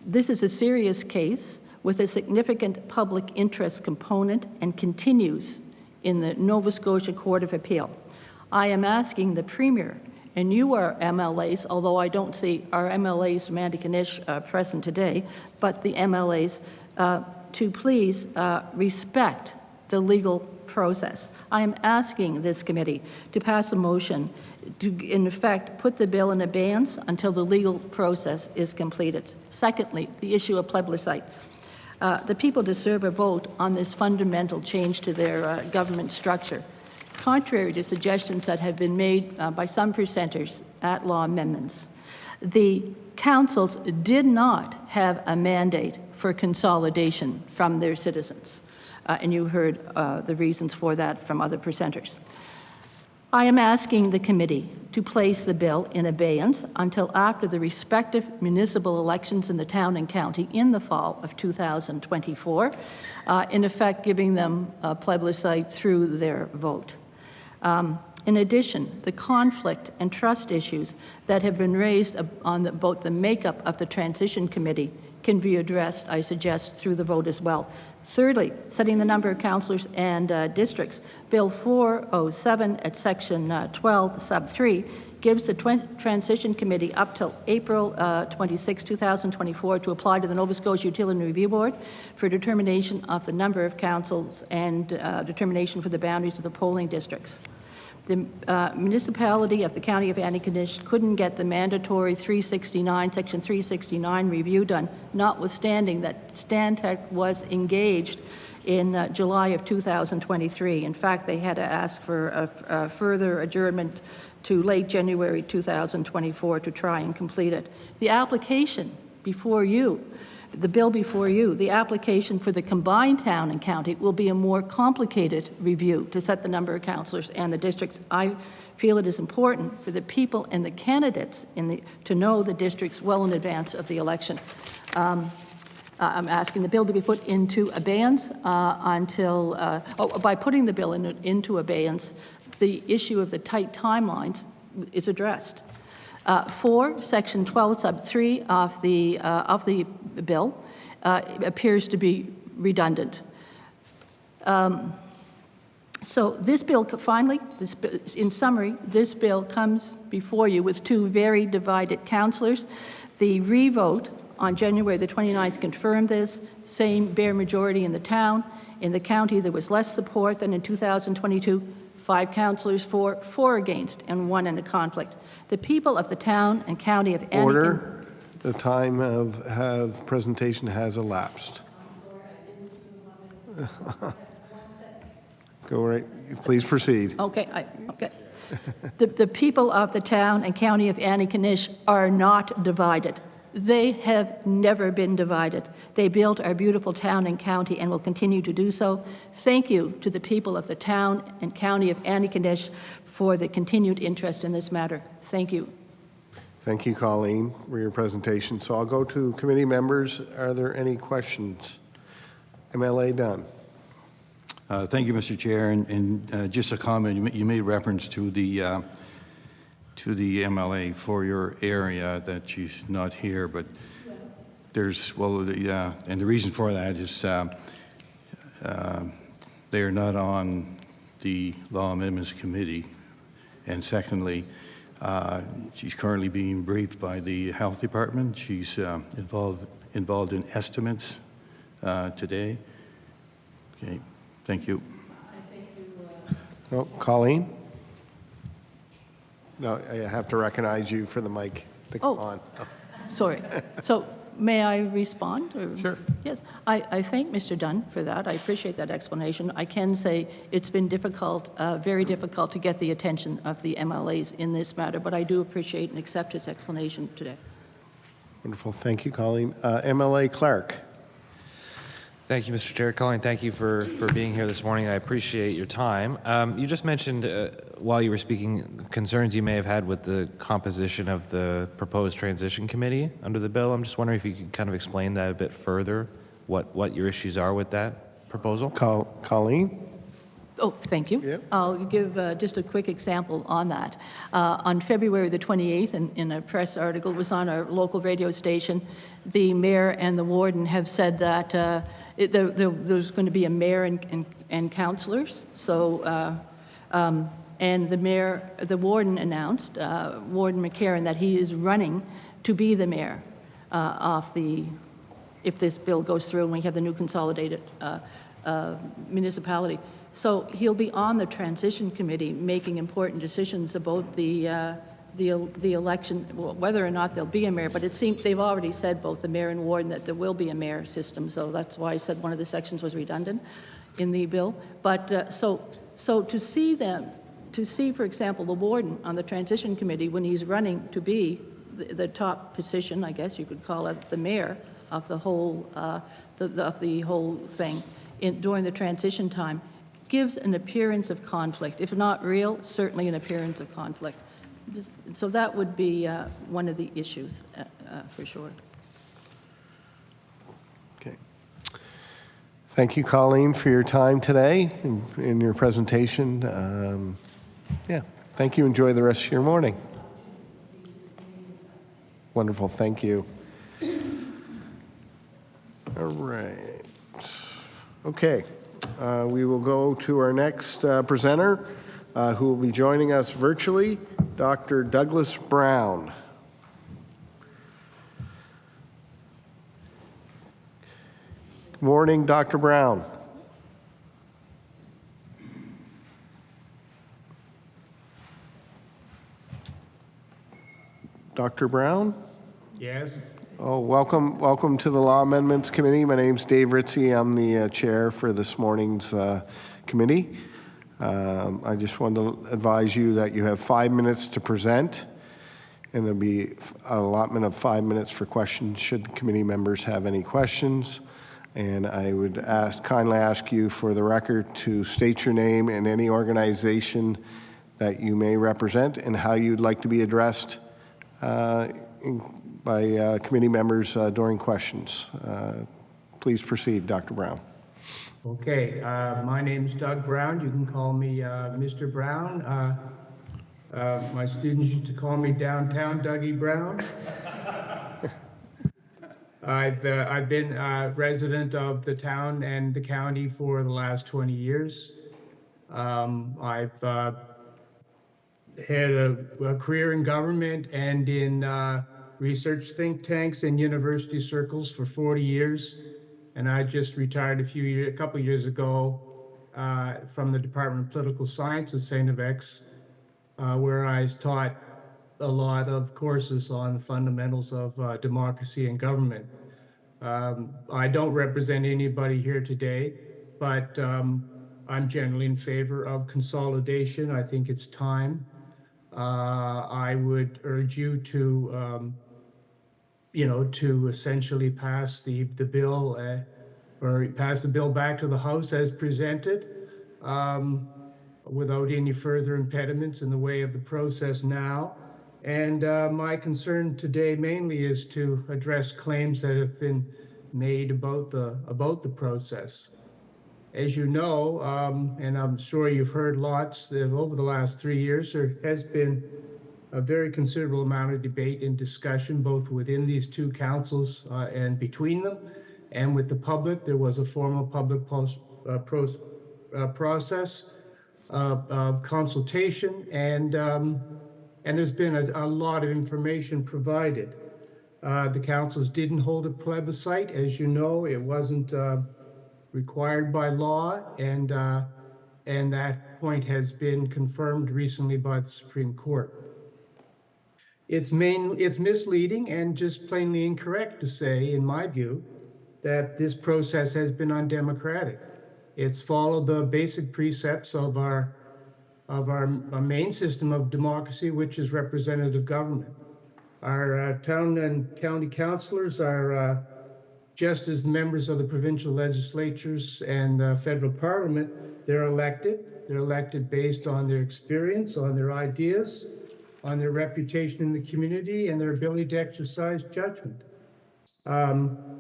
This is a serious case with a significant public interest component and continues in the Nova Scotia Court of Appeal. I am asking the Premier, and you are MLAs, although I don't see our MLAs from Antigonish present today, but the MLAs, to please respect the legal process. I am asking this committee to pass a motion to, in effect, put the bill in abeyance until the legal process is completed. Secondly, the issue of plebiscite. The people deserve a vote on this fundamental change to their government structure. Contrary to suggestions that have been made by some presenters at law amendments, the councils did not have a mandate for consolidation from their citizens. And you heard the reasons for that from other presenters. I am asking the committee to place the bill in abeyance until after the respective municipal elections in the town and county in the fall of 2024, in effect giving them a plebiscite through their vote. In addition, the conflict and trust issues that have been raised on both the makeup of the Transition Committee can be addressed, I suggest, through the vote as well. Thirdly, setting the number of councillors and districts. Bill 407 at Section 12, Sub 3, gives the Transition Committee up till April 26, 2024 to apply to the Nova Scotia Utility Review Board for determination of the number of councils and determination for the boundaries of the polling districts. The municipality of the County of Antigonish couldn't get the mandatory 369, Section 369 review done, notwithstanding that Stantec was engaged in July of 2023. In fact, they had to ask for a further adjournment to late January 2024 to try and complete it. The application before you, the bill before you, the application for the combined town and county will be a more complicated review to set the number of councillors and the districts. I feel it is important for the people and the candidates to know the districts well in advance of the election. I'm asking the bill to be put into abeyance by putting the bill into abeyance, the issue of the tight timelines is addressed. 4, Section 12, Sub 3 of the bill appears to be redundant. So this bill, finally, in summary, this bill comes before you with 2 very divided councillors. The revote on January the 29th confirmed this, same bare majority in the town. In the county, there was less support than in 2022, 5 councillors for, 4 against, and 1 in a conflict. The people of the town and county of Antigonish... Order. The time of presentation has elapsed. Go right. Please proceed. Okay. Okay. The people of the town and county of Antigonish are not divided. They have never been divided. They built our beautiful town and county and will continue to do so. Thank you to the people of the town and county of Antigonish for the continued interest in this matter. Thank you. Thank you, Colleen, for your presentation. So I'll go to committee members. Are there any questions? MLA Dunn. Thank you, Mr. Chair. And just a comment, you made reference to the MLA for your area, that she's not here, but there's, well, and the reason for that is they are not on the Law Amendments Committee. And secondly, she's currently being briefed by the Health Department. She's involved in estimates today. Okay, thank you. Oh, Colleen? No, I have to recognize you for the mic to come on. Sorry. So may I respond? Or? Sure. Yes. I thank Mr. Dunn for that. I appreciate that explanation. I can say it's been difficult, very difficult to get the attention of the MLAs in this matter, but I do appreciate and accept his explanation today. Wonderful. Thank you, Colleen. MLA Clark. Thank you, Mr. Chair. Colleen, thank you for being here this morning. I appreciate your time. You just mentioned, while you were speaking, concerns you may have had with the composition of the proposed transition committee under the bill. I'm just wondering if you could kind of explain that a bit further, what your issues are with that proposal. Colleen? Oh, thank you. Yep. I'll give just a quick example on that. On February the 28th, in a press article, it was on our local radio station, the mayor and the warden have said that there's going to be a mayor and councillors. So, and the warden announced, Warden McCarron, that he is running to be the mayor if this bill goes through and we have the new consolidated municipality. So he'll be on the transition committee making important decisions about the election, whether or not there'll be a mayor, but it seems they've already said, both the mayor and warden, that there will be a mayor system, so that's why I said one of the sections was redundant in the bill. But so to see, for example, the warden on the transition committee when he's running to be the top position, I guess you could call it, the mayor of the whole, the whole thing during the transition time, gives an appearance of conflict. If not real, certainly an appearance of conflict. So that would be one of the issues, for sure. Okay. Thank you, Colleen, for your time today in your presentation. Yeah, Thank you. Enjoy the rest of your morning. Wonderful. Thank you. All right. Okay. We will go to our next presenter, who will be joining us virtually, Dr. Douglas Brown. Good morning, Dr. Brown. Dr. Brown? Yes. Oh, welcome to the Law Amendments Committee. My name's Dave Ritzie. I'm the chair for this morning's committee. I just wanted to advise you that you have 5 minutes to present, and there'll be an allotment of 5 minutes for questions should the committee members have any questions. And I would kindly ask you for the record to state your name and any organization that you may represent and how you'd like to be addressed by committee members during questions. Please proceed, Dr. Brown. Okay, my name is Doug Brown. You can call me Mr. Brown. My students used to call me Downtown Dougie Brown. I've been a resident of the town and the county for the last 20 years. I've had a career in government and in research think tanks and university circles for 40 years. And I just retired a couple of years ago from the Department of Political Science at St. FX, where I taught a lot of courses on the fundamentals of democracy and government. I don't represent anybody here today, but I'm generally in favor of consolidation. I think it's time. I would urge you to, to essentially pass the bill or pass the bill back to the House as presented without any further impediments in the way of the process now. And my concern today mainly is to address claims that have been made about the process. As you know, and I'm sure you've heard lots, over the last 3 years, there has been a very considerable amount of debate and discussion, both within these two councils and between them, and with the public. There was a formal public process of consultation, and there's been a lot of information provided. The councils didn't hold a plebiscite. As you know, it wasn't required by law, and that point has been confirmed recently by the Supreme Court. It's misleading and just plainly incorrect to say, in my view, that this process has been undemocratic. It's followed the basic precepts of our main system of democracy, which is representative government. Our town and county councilors are just as members of the provincial legislatures and the federal parliament. They're elected. They're elected based on their experience, on their ideas, on their reputation in the community, and their ability to exercise judgment.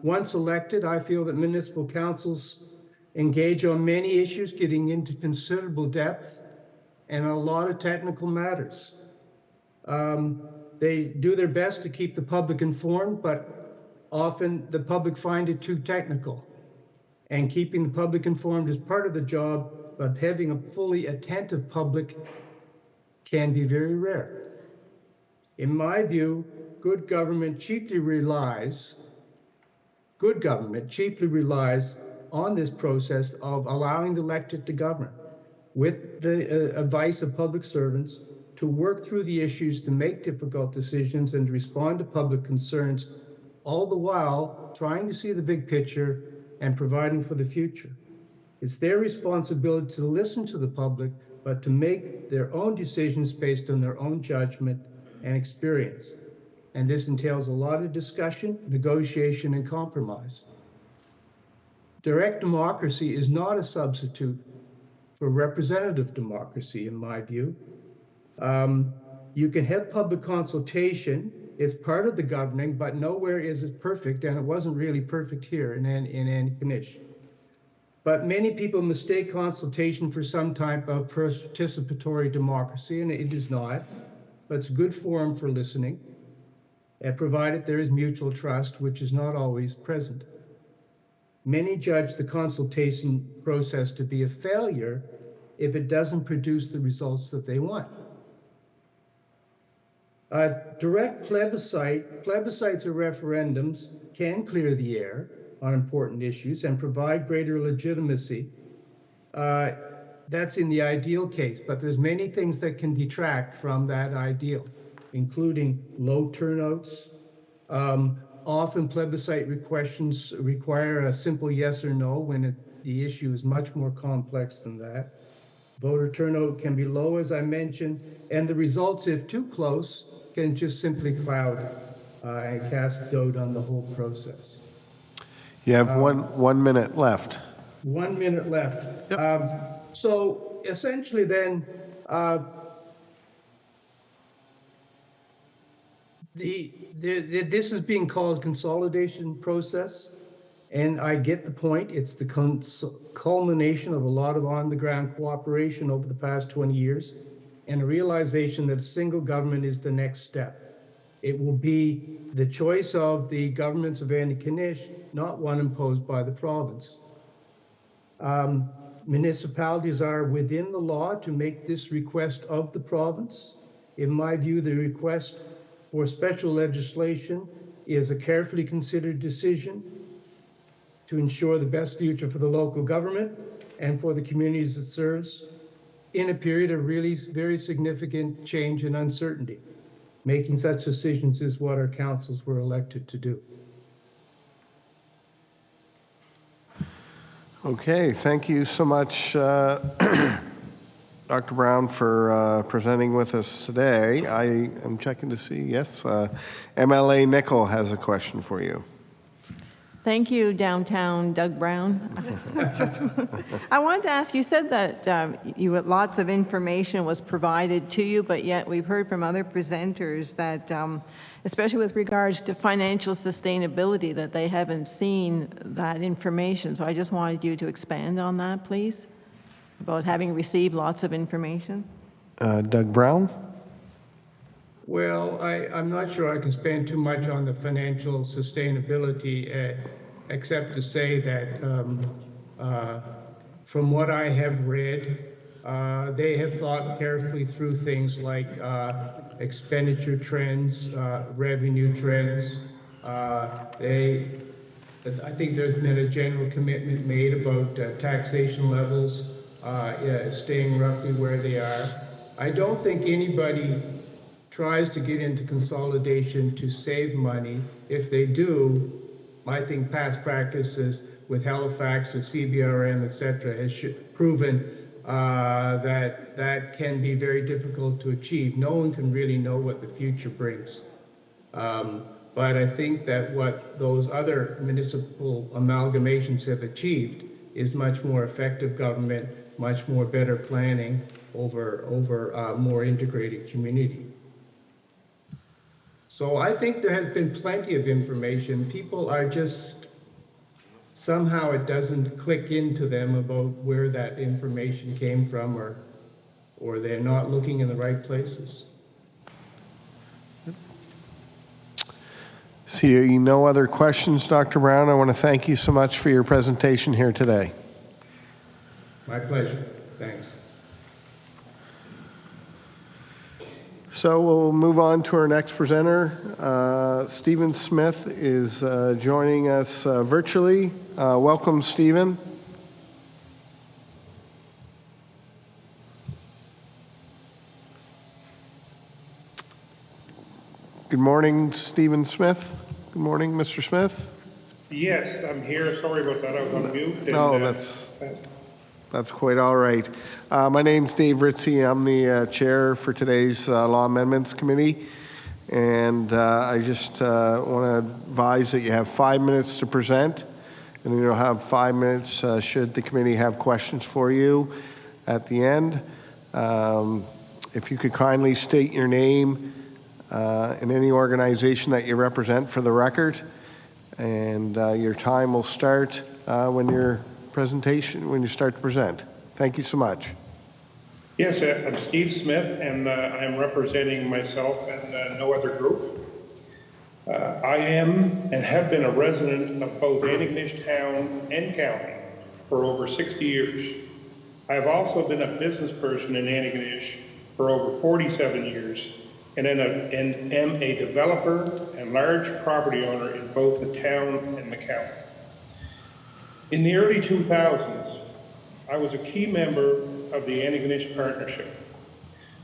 Once elected, I feel that municipal councils engage on many issues, getting into considerable depth and a lot of technical matters. They do their best to keep the public informed, but often the public find it too technical. And keeping the public informed is part of the job, but having a fully attentive public can be very rare. In my view, good government chiefly relies on this process of allowing the elected to govern with the advice of public servants to work through the issues, to make difficult decisions, and to respond to public concerns, all the while trying to see the big picture and providing for the future. It's their responsibility to listen to the public, but to make their own decisions based on their own judgment and experience. And this entails a lot of discussion, negotiation, and compromise. Direct democracy is not a substitute for representative democracy, in my view. You can have public consultation. It's part of the governing, but nowhere is it perfect, and it wasn't really perfect here in Antigonish. But many people mistake consultation for some type of participatory democracy, and it is not. But it's a good forum for listening, and provided there is mutual trust, which is not always present. Many judge the consultation process to be a failure if it doesn't produce the results that they want. Direct plebiscites or referendums can clear the air on important issues and provide greater legitimacy. That's in the ideal case, but there's many things that can detract from that ideal, including low turnouts. Often plebiscite questions require a simple yes or no when the issue is much more complex than that. Voter turnout can be low, as I mentioned, and the results, if too close, can just simply cloud and cast doubt on the whole process. You have 1 minute left. 1 minute left. Yep. So essentially then, this is being called consolidation process, and I get the point. It's the culmination of a lot of on-the-ground cooperation over the past 20 years, and a realization that a single government is the next step. It will be the choice of the governments of Antigonish, not one imposed by the province. Municipalities are within the law to make this request of the province. In my view, the request for special legislation is a carefully considered decision to ensure the best future for the local government and for the communities it serves in a period of really very significant change and uncertainty. Making such decisions is what our councils were elected to do. Okay, thank you so much, Dr. Brown, for presenting with us today. I am checking to see, yes, MLA Nickel has a question for you. Thank you, downtown Doug Brown. I wanted to ask, you said that lots of information was provided to you, but yet we've heard from other presenters that, especially with regards to financial sustainability, that they haven't seen that information. So I just wanted you to expand on that, please, about having received lots of information. Doug Brown? Well, I'm not sure I can spend too much on the financial sustainability, except to say that from what I have read, they have thought carefully through things like expenditure trends, revenue trends. I think there's been a general commitment made about taxation levels staying roughly where they are. I don't think anybody tries to get into consolidation to save money. If they do, I think past practices with Halifax or CBRM, et cetera, has proven that can be very difficult to achieve. No one can really know what the future brings. But I think that what those other municipal amalgamations have achieved is much more effective government, much more better planning over more integrated community. So I think there has been plenty of information. People are just, somehow it doesn't click into them about where that information came from, or they're not looking in the right places. See, no other questions, Dr. Brown. I want to thank you so much for your presentation here today. My pleasure. Thanks. So we'll move on to our next presenter. Stephen Smith is joining us virtually. Welcome, Stephen. Good morning, Stephen Smith. Good morning, Mr. Smith. Yes, I'm here. Sorry about that. I was on mute. No, that's quite all right. My name's Dave Ritzie. I'm the chair for today's Law Amendments Committee. And I just want to advise that you have 5 minutes to present. And you'll have 5 minutes should the committee have questions for you at the end. If you could kindly state your name and any organization that you represent for the record. And your time will start when you're presentation, when you start to present. Thank you so much. Yes, I'm Steve Smith, and I'm representing myself and no other group. I am and have been a resident of both Antigonish town and county for over 60 years. I have also been a business person in Antigonish for over 47 years and am a developer and large property owner in both the town and the county. In the early 2000s, I was a key member of the Antigonish Partnership,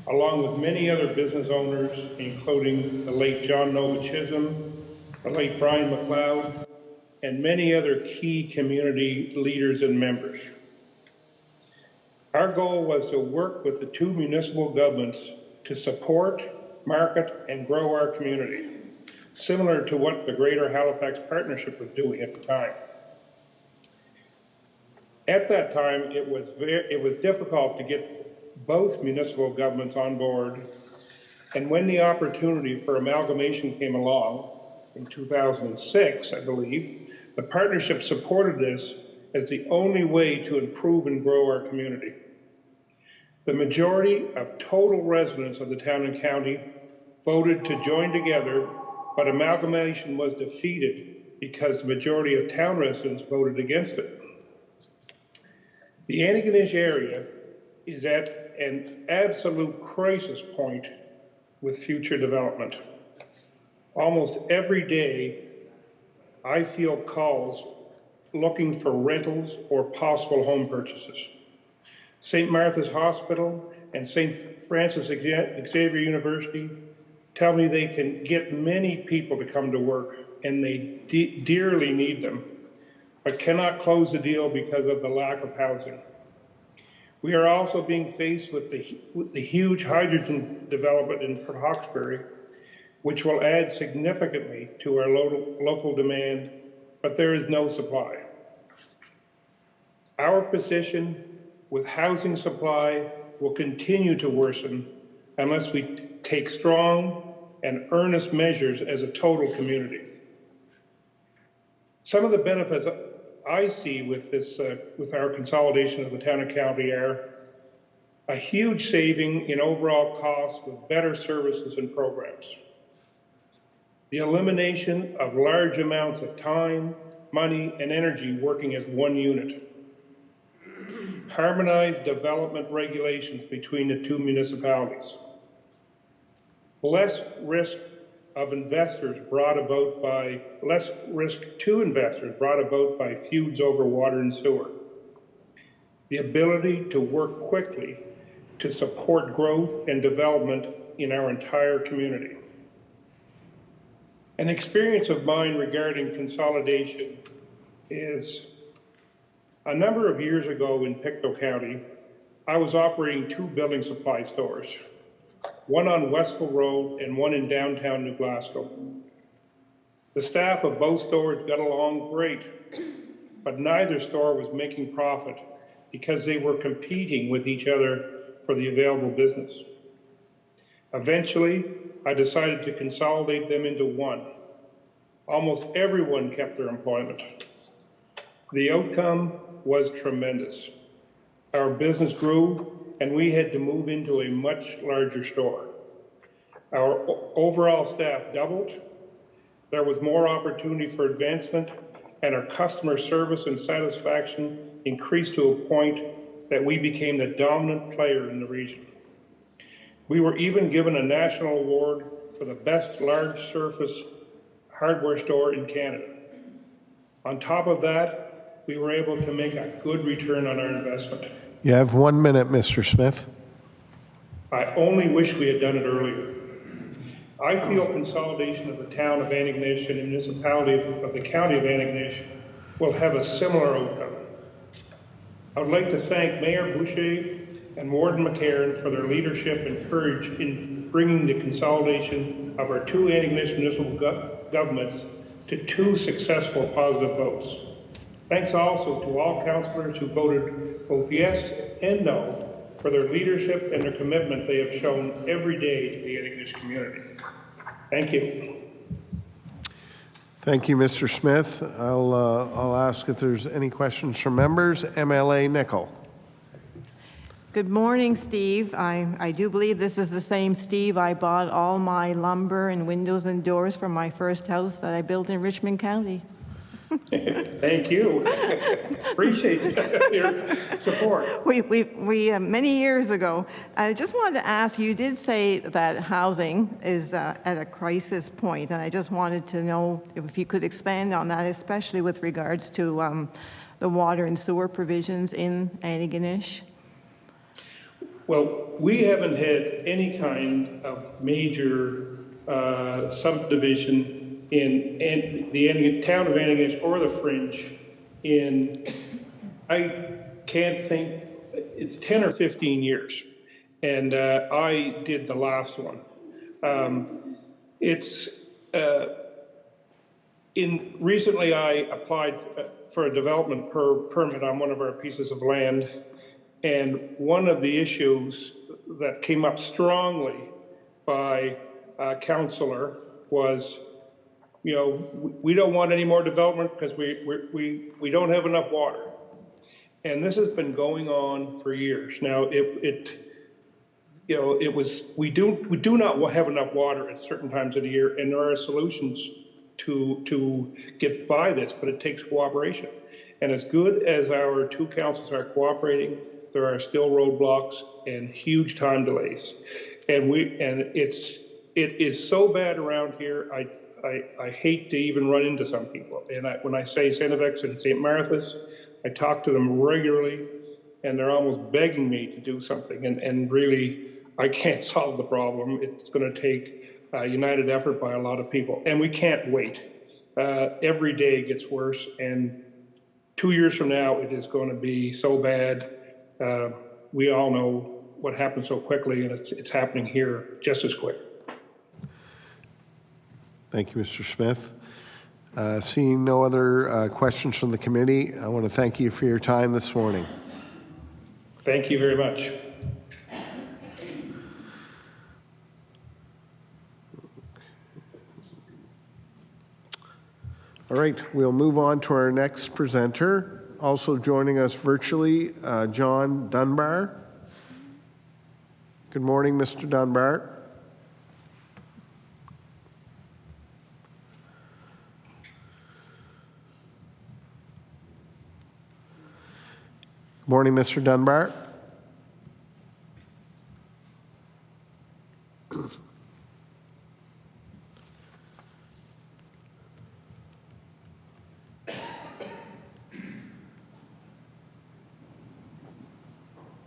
along with many other business owners, including the late John Nova Chisholm, the late Brian McLeod, and many other key community leaders and members. Our goal was to work with the two municipal governments to support, market, and grow our community, similar to what the Greater Halifax Partnership was doing at the time. At that time, it was difficult to get both municipal governments on board, and when the opportunity for amalgamation came along in 2006, I believe, the partnership supported this as the only way to improve and grow our community. The majority of total residents of the town and county voted to join together, but amalgamation was defeated because the majority of town residents voted against it. The Antigonish area is at an absolute crisis point with future development. Almost every day, I field calls looking for rentals or possible home purchases. St. Martha's Hospital and St. Francis Xavier University tell me they can get many people to come to work, and they dearly need them, but cannot close the deal because of the lack of housing. We are also being faced with the huge hydrogen development in Port Hawkesbury, which will add significantly to our local demand, but there is no supply. Our position with housing supply will continue to worsen unless we take strong and earnest measures as a total community. Some of the benefits I see with this, with our consolidation of the town and county are a huge saving in overall costs with better services and programs. The elimination of large amounts of time, money, and energy working as one unit. Harmonized development regulations between the two municipalities. Less risk to investors brought about by feuds over water and sewer. The ability to work quickly to support growth and development in our entire community. An experience of mine regarding consolidation is a number of years ago in Pictou County, I was operating two building supply stores, one on Westville Road and one in downtown New Glasgow. The staff of both stores got along great, but neither store was making profit because they were competing with each other for the available business. Eventually, I decided to consolidate them into one. Almost everyone kept their employment. The outcome was tremendous. Our business grew, and we had to move into a much larger store. Our overall staff doubled. There was more opportunity for advancement, and our customer service and satisfaction increased to a point that we became the dominant player in the region. We were even given a national award for the best large surface hardware store in Canada. On top of that, we were able to make a good return on our investment. You have 1 minute, Mr. Smith. I only wish we had done it earlier. I feel consolidation of the town of Antigonish and the municipality of the county of Antigonish will have a similar outcome. I would like to thank Mayor Boucher and Warden McCarron for their leadership and courage in bringing the consolidation of our two Antigonish municipal governments to two successful positive votes. Thanks also to all councillors who voted both yes and no for their leadership and their commitment they have shown every day to the Antigonish community. Thank you. Thank you, Mr. Smith. I'll ask if there's any questions from members. MLA Nickel. Good morning, Steve. I do believe this is the same Steve I bought all my lumber and windows and doors from my first house that I built in Richmond County. Thank you. Appreciate your support. We many years ago. I just wanted to ask, you did say that housing is at a crisis point, and I just wanted to know if you could expand on that, especially with regards to the water and sewer provisions in Antigonish. Well, we haven't had any kind of major subdivision in the town of Antigonish or the Fringe in, I can't think, it's 10 or 15 years. And I did the last one. Recently I applied for a development permit on one of our pieces of land. And one of the issues that came up strongly by a councillor was, you know, we don't want any more development because we don't have enough water. And this has been going on for years. Now, we do not have enough water at certain times of the year, and there are solutions to get by this, but it takes cooperation. And as good as our two councils are cooperating, there are still roadblocks and huge time delays. And it is so bad around here, I hate to even run into some people. And when I say St. FX and St. Martha's, I talk to them regularly, and they're almost begging me to do something. And really, I can't solve the problem. It's going to take a united effort by a lot of people. And we can't wait. Every day gets worse. And 2 years from now, it is going to be so bad. We all know what happened so quickly, and it's happening here just as quick. Thank you, Mr. Smith. Seeing no other questions from the committee, I want to thank you for your time this morning. Thank you very much. All right, we'll move on to our next presenter. Also joining us virtually, John Dunbar. Good morning, Mr. Dunbar. Good morning, Mr. Dunbar.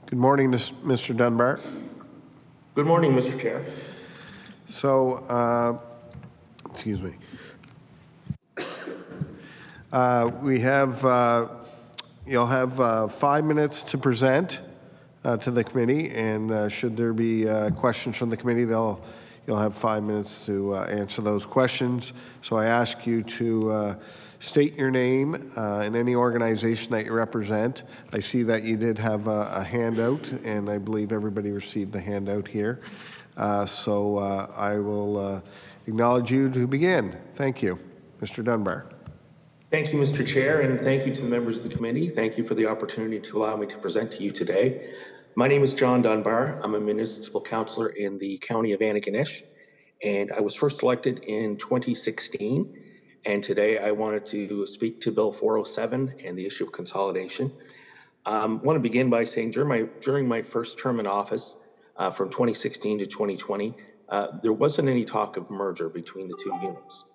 Good morning, Mr. Dunbar. Good morning, Mr. Chair. So, excuse me. We have, you'll have 5 minutes to present to the committee, and should there be questions from the committee, you'll have 5 minutes to answer those questions. So I ask you to state your name and any organization that you represent. I see that you did have a handout, and I believe everybody received the handout here. So I will acknowledge you to begin. Thank you. Mr. Dunbar. Thank you, Mr. Chair, and thank you to the members of the committee. Thank you for the opportunity to allow me to present to you today. My name is John Dunbar. I'm a municipal councillor in the county of Antigonish, and I was first elected in 2016. And today I wanted to speak to Bill 407 and the issue of consolidation. I want to begin by saying during my first term in office, from 2016 to 2020, there wasn't any talk of merger between the two units,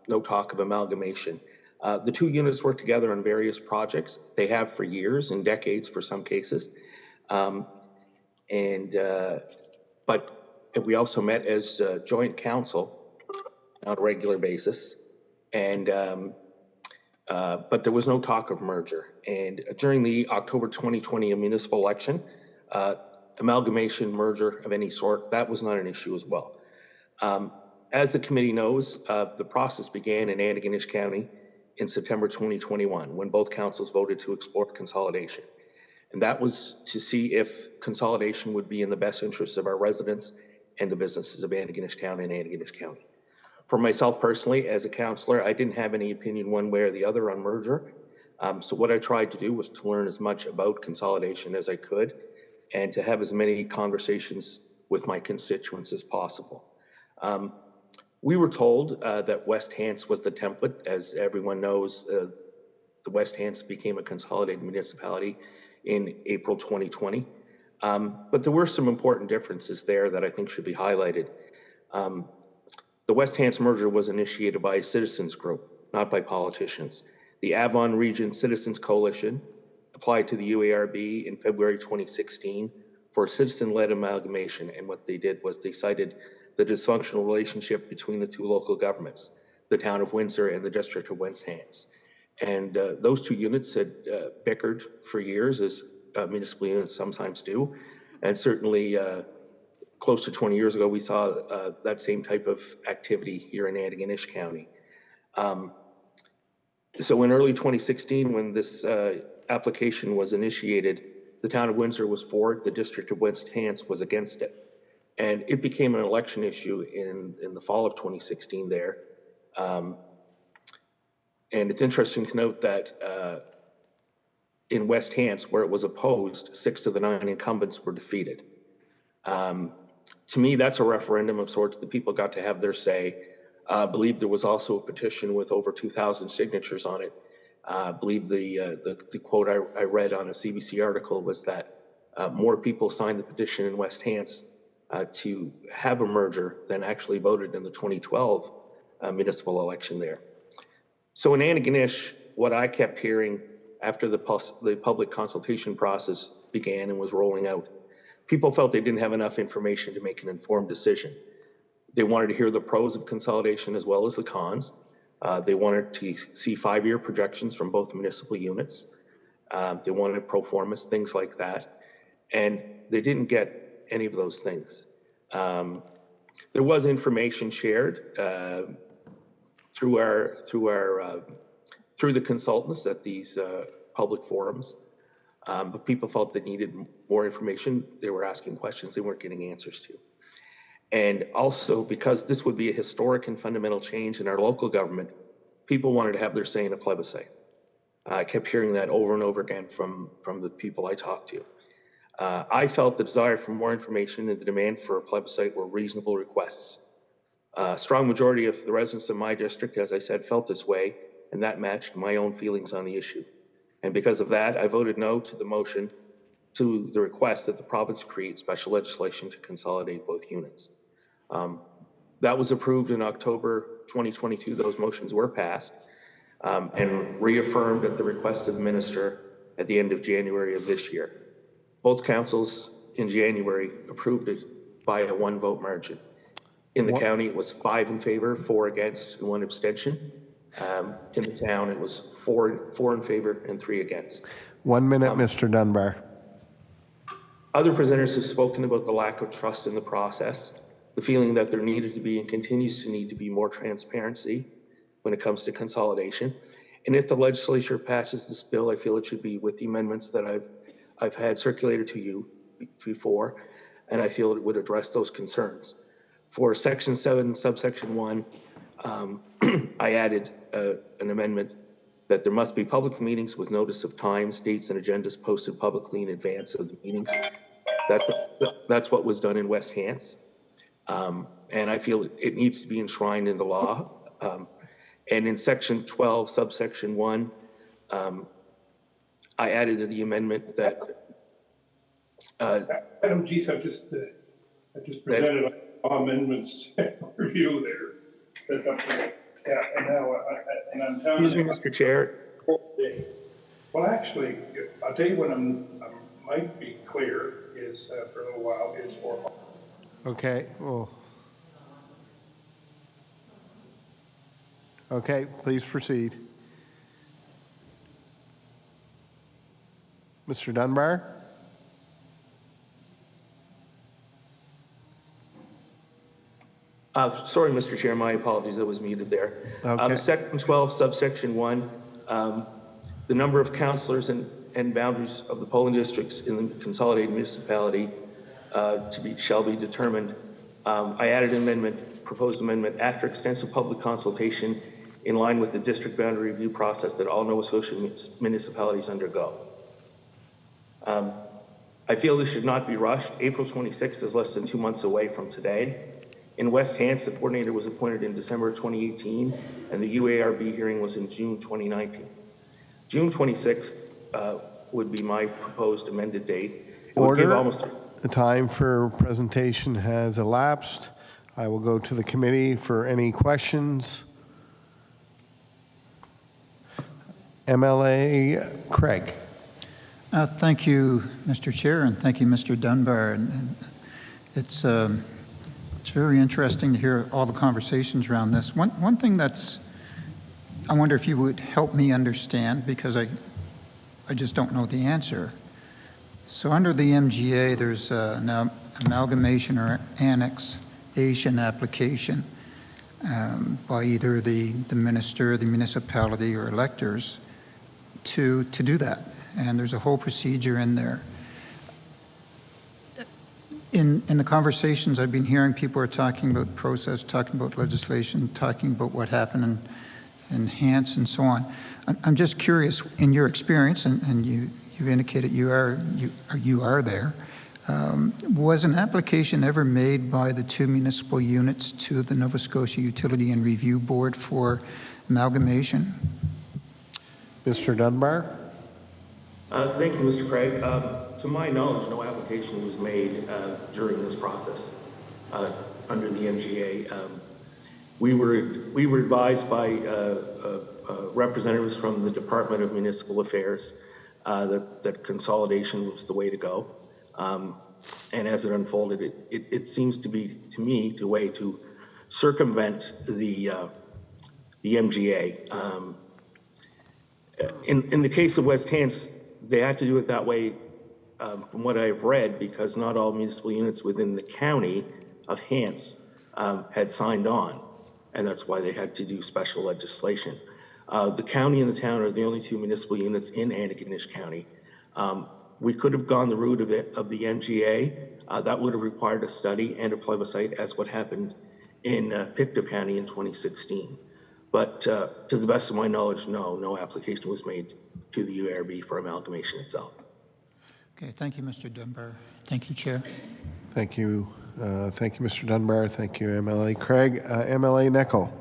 no talk of amalgamation. The two units work together on various projects. They have for years and decades for some cases. But we also met as joint council on a regular basis. But there was no talk of merger. And during the October 2020 municipal election, amalgamation, merger of any sort, that was not an issue as well. As the committee knows, the process began in Antigonish County in September 2021, when both councils voted to explore consolidation. And that was to see if consolidation would be in the best interests of our residents and the businesses of Antigonish Town and Antigonish County. For myself personally, as a councillor, I didn't have any opinion one way or the other on merger. So what I tried to do was to learn as much about consolidation as I could and to have as many conversations with my constituents as possible. We were told that West Hants was the template. As everyone knows, the West Hants became a consolidated municipality in April 2020. But there were some important differences there that I think should be highlighted. The West Hants merger was initiated by a citizens group, not by politicians. The Avon Region Citizens Coalition applied to the UARB in February 2016 for a citizen-led amalgamation, and what they did was they cited the dysfunctional relationship between the two local governments, the town of Windsor and the district of West Hants. And those two units had bickered for years, as municipal units sometimes do, and certainly close to 20 years ago, we saw that same type of activity here in Antigonish County. So in early 2016, when this application was initiated, the town of Windsor was for it, the district of West Hants was against it. And it became an election issue in the fall of 2016 there. And it's interesting to note that in West Hants, where it was opposed, 6 of the 9 incumbents were defeated. To me, that's a referendum of sorts. The people got to have their say. I believe there was also a petition with over 2,000 signatures on it. I believe the quote I read on a CBC article was that more people signed the petition in West Hants to have a merger than actually voted in the 2012 municipal election there. So in Antigonish, what I kept hearing after the public consultation process began and was rolling out, people felt they didn't have enough information to make an informed decision. They wanted to hear the pros of consolidation as well as the cons. They wanted to see 5-year projections from both municipal units. They wanted pro formas, things like that. And they didn't get any of those things. There was information shared through the consultants at these public forums, but people felt they needed more information. They were asking questions they weren't getting answers to. And also, because this would be a historic and fundamental change in our local government, people wanted to have their say in a plebiscite. I kept hearing that over and over again from the people I talked to. I felt the desire for more information and the demand for a plebiscite were reasonable requests. A strong majority of the residents of my district, as I said, felt this way, and that matched my own feelings on the issue. And because of that, I voted no to the motion, to the request that the province create special legislation to consolidate both units. That was approved in October 2022. Those motions were passed and reaffirmed at the request of the minister at the end of January of this year. Both councils in January approved it by a 1-vote margin. In the county, it was 5 in favor, 4 against, and 1 abstention. In the town, it was 4 in favor and 3 against. 1 minute, Mr. Dunbar. Other presenters have spoken about the lack of trust in the process, the feeling that there needed to be and continues to need to be more transparency when it comes to consolidation. And if the legislature passes this bill, I feel it should be with the amendments that I've had circulated to you before, and I feel it would address those concerns. For Section 7, subsection 1, I added an amendment that there must be public meetings with notice of times, dates, and agendas posted publicly in advance of the meetings. That's what was done in West Hants. And I feel it needs to be enshrined in the law. And in Section 12, subsection 1, I added the amendment that Madam Chief, I just presented amendments review there. Yeah, and now I'm telling excuse me, Mr. Chair. Well, actually, I'll tell you what I might be clear is for a little while is for. Okay, well. Okay, please proceed. Mr. Dunbar? Sorry, Mr. Chair, my apologies, I was muted there. Okay. Section 12, subsection 1, the number of councillors and boundaries of the polling districts in the consolidated municipality shall be determined. I added an amendment proposed amendment after extensive public consultation in line with the district boundary review process that all Nova Scotia municipalities undergo. I feel this should not be rushed. April 26th is less than 2 months away from today. In West Hants, the coordinator was appointed in December 2018, and the UARB hearing was in June 2019. June 26th would be my proposed amended date. It would give almost The time for presentation has elapsed. I will go to the committee for any questions. MLA Craig. Thank you, Mr. Chair, and thank you, Mr. Dunbar. And it's very interesting to hear all the conversations around this. One thing that's, I wonder if you would help me understand, because I just don't know the answer. So under the MGA, there's an amalgamation or annexation application by either the minister, the municipality, or electors to do that. And there's a whole procedure in there. In the conversations I've been hearing, people are talking about process, talking about legislation, talking about what happened in Hants and so on. I'm just curious, in your experience, and you've indicated you are there, was an application ever made by the two municipal units to the Nova Scotia Utility and Review Board for amalgamation? Mr. Dunbar? Thank you, Mr. Craig. To my knowledge, no application was made during this process under the MGA. We were advised by representatives from the Department of Municipal Affairs that consolidation was the way to go. And as it unfolded, it seems to be, to me, the way to circumvent the MGA. In the case of West Hants, they had to do it that way, from what I've read, because not all municipal units within the county of Hants had signed on, and that's why they had to do special legislation. The county and the town are the only two municipal units in Antigonish County. We could have gone the route of the MGA. That would have required a study and a plebiscite, as what happened in Pictou County in 2016. But to the best of my knowledge, no application was made to the UARB for amalgamation itself. Okay, thank you, Mr. Dunbar. Thank you, Chair. Thank you. Thank you, Mr. Dunbar. Thank you, MLA Craig. MLA Nickel.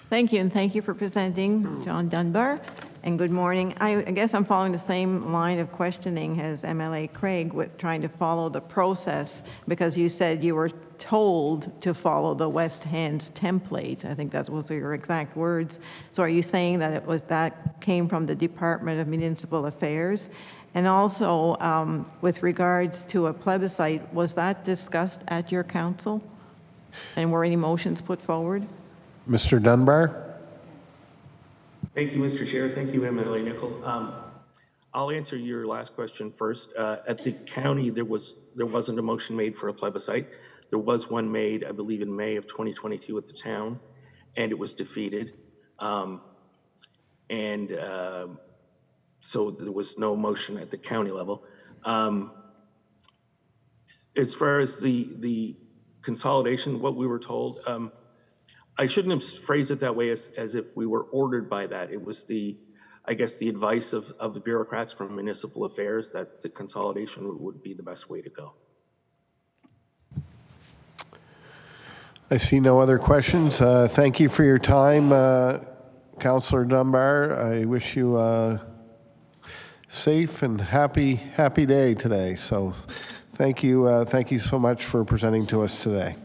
Thank you, and thank you for presenting, John Dunbar. And good morning. I guess I'm following the same line of questioning as MLA Craig with trying to follow the process, because you said you were told to follow the West Hants template. I think that was your exact words. So are you saying that that came from the Department of Municipal Affairs? And also, with regards to a plebiscite, was that discussed at your council? And were any motions put forward? Mr. Dunbar? Thank you, Mr. Chair. Thank you, MLA Nickel. I'll answer your last question first. At the county, there wasn't a motion made for a plebiscite. There was one made, I believe, in May of 2022 at the town, and it was defeated. So there was no motion at the county level. As far as the consolidation, what we were told, I shouldn't have phrased it that way as if we were ordered by that. It was I guess the advice of the bureaucrats from municipal affairs that the consolidation would be the best way to go. I see no other questions. Thank you for your time, Councillor Dunbar. I wish you a safe and happy day today. So thank you so much for presenting to us today.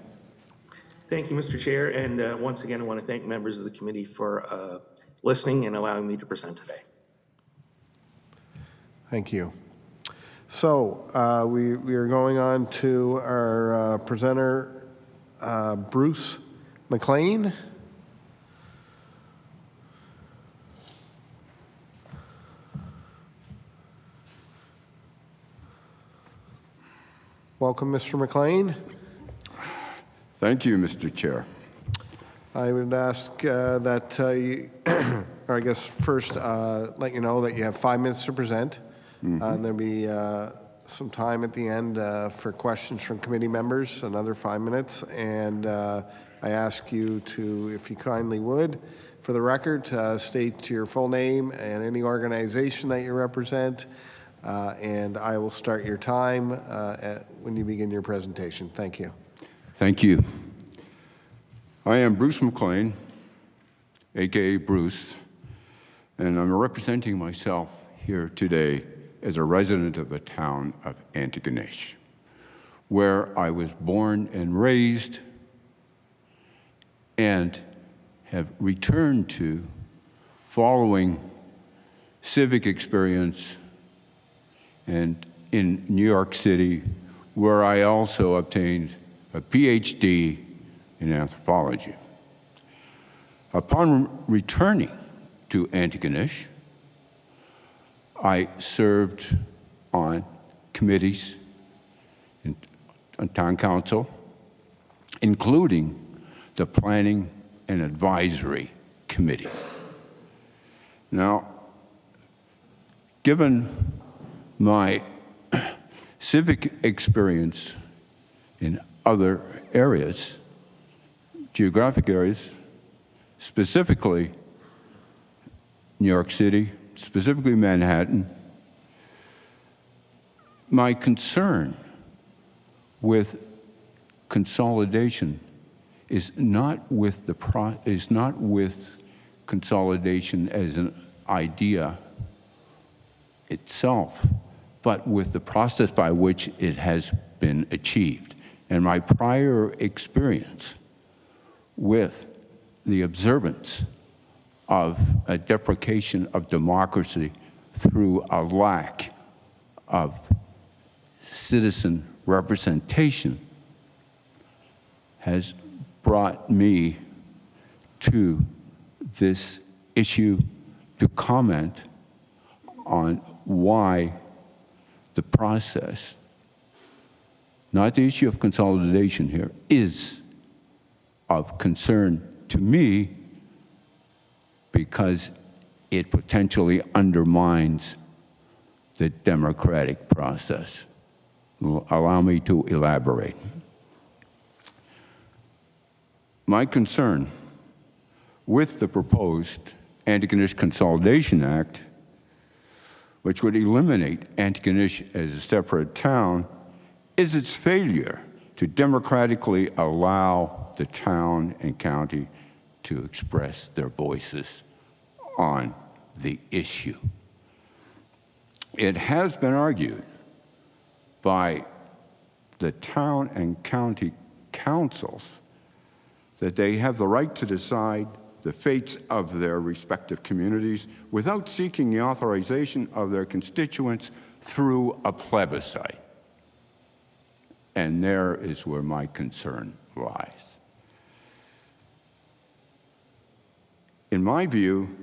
Thank you, Mr. Chair. And once again, I want to thank members of the committee for listening and allowing me to present today. Thank you. So we are going on to our presenter, Bruce McLean. Welcome, Mr. McLean. Thank you, Mr. Chair. I would ask that or I guess first let you know that you have 5 minutes to present. And there'll be some time at the end for questions from committee members, another 5 minutes. And I ask you to, if you kindly would, for the record, state your full name and any organization that you represent. And I will start your time when you begin your presentation. Thank you. Thank you. I am Bruce McLean, aka Bruce, and I'm representing myself here today as a resident of the town of Antigonish, where I was born and raised and have returned to following civic experience and in New York City, where I also obtained a PhD in anthropology. Upon returning to Antigonish, I served on committees on town council, including the Planning and Advisory Committee. Now, given my civic experience in other areas, geographic areas, specifically New York City, specifically Manhattan, my concern with consolidation is not with consolidation as an idea itself, but with the process by which it has been achieved. And my prior experience with the observance of a deprecation of democracy through a lack of citizen representation has brought me to this issue to comment on why the process, not the issue of consolidation here, is of concern to me because it potentially undermines the democratic process. Allow me to elaborate. My concern with the proposed Antigonish Consolidation Act, which would eliminate Antigonish as a separate town, is its failure to democratically allow the town and county to express their voices on the issue. It has been argued by the town and county councils that they have the right to decide the fates of their respective communities without seeking the authorization of their constituents through a plebiscite. And there is where my concern lies. In my view,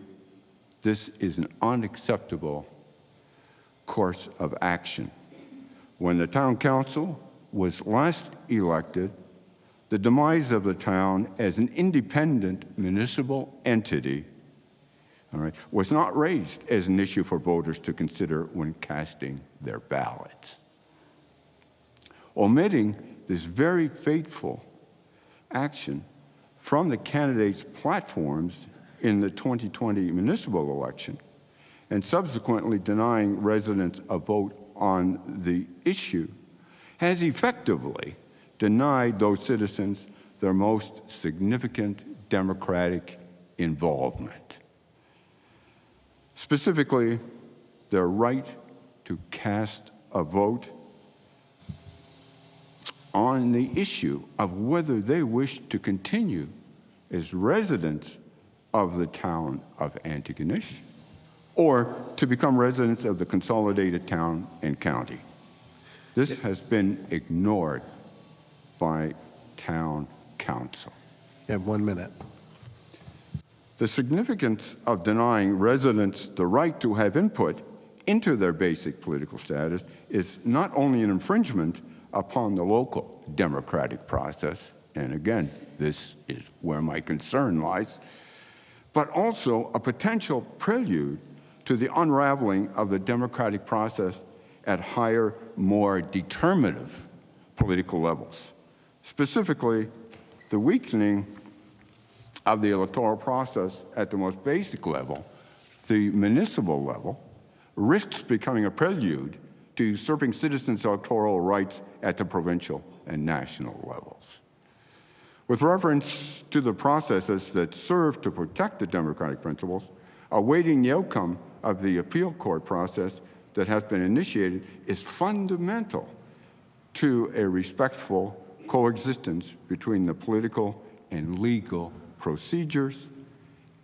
this is an unacceptable course of action. When the town council was last elected, the demise of the town as an independent municipal entity, was not raised as an issue for voters to consider when casting their ballots. Omitting this very fateful action from the candidates' platforms in the 2020 municipal election and subsequently denying residents a vote on the issue has effectively denied those citizens their most significant democratic involvement. Specifically, their right to cast a vote on the issue of whether they wish to continue as residents of the town of Antigonish or to become residents of the consolidated town and county. This has been ignored by town council. You have 1 minute. The significance of denying residents the right to have input into their basic political status is not only an infringement upon the local democratic process, and again, this is where my concern lies, but also a potential prelude to the unraveling of the democratic process at higher, more determinative political levels. Specifically, the weakening of the electoral process at the most basic level, the municipal level, risks becoming a prelude to usurping citizens' electoral rights at the provincial and national levels. With reference to the processes that serve to protect the democratic principles, awaiting the outcome of the appeal court process that has been initiated is fundamental to a respectful coexistence between the political and legal procedures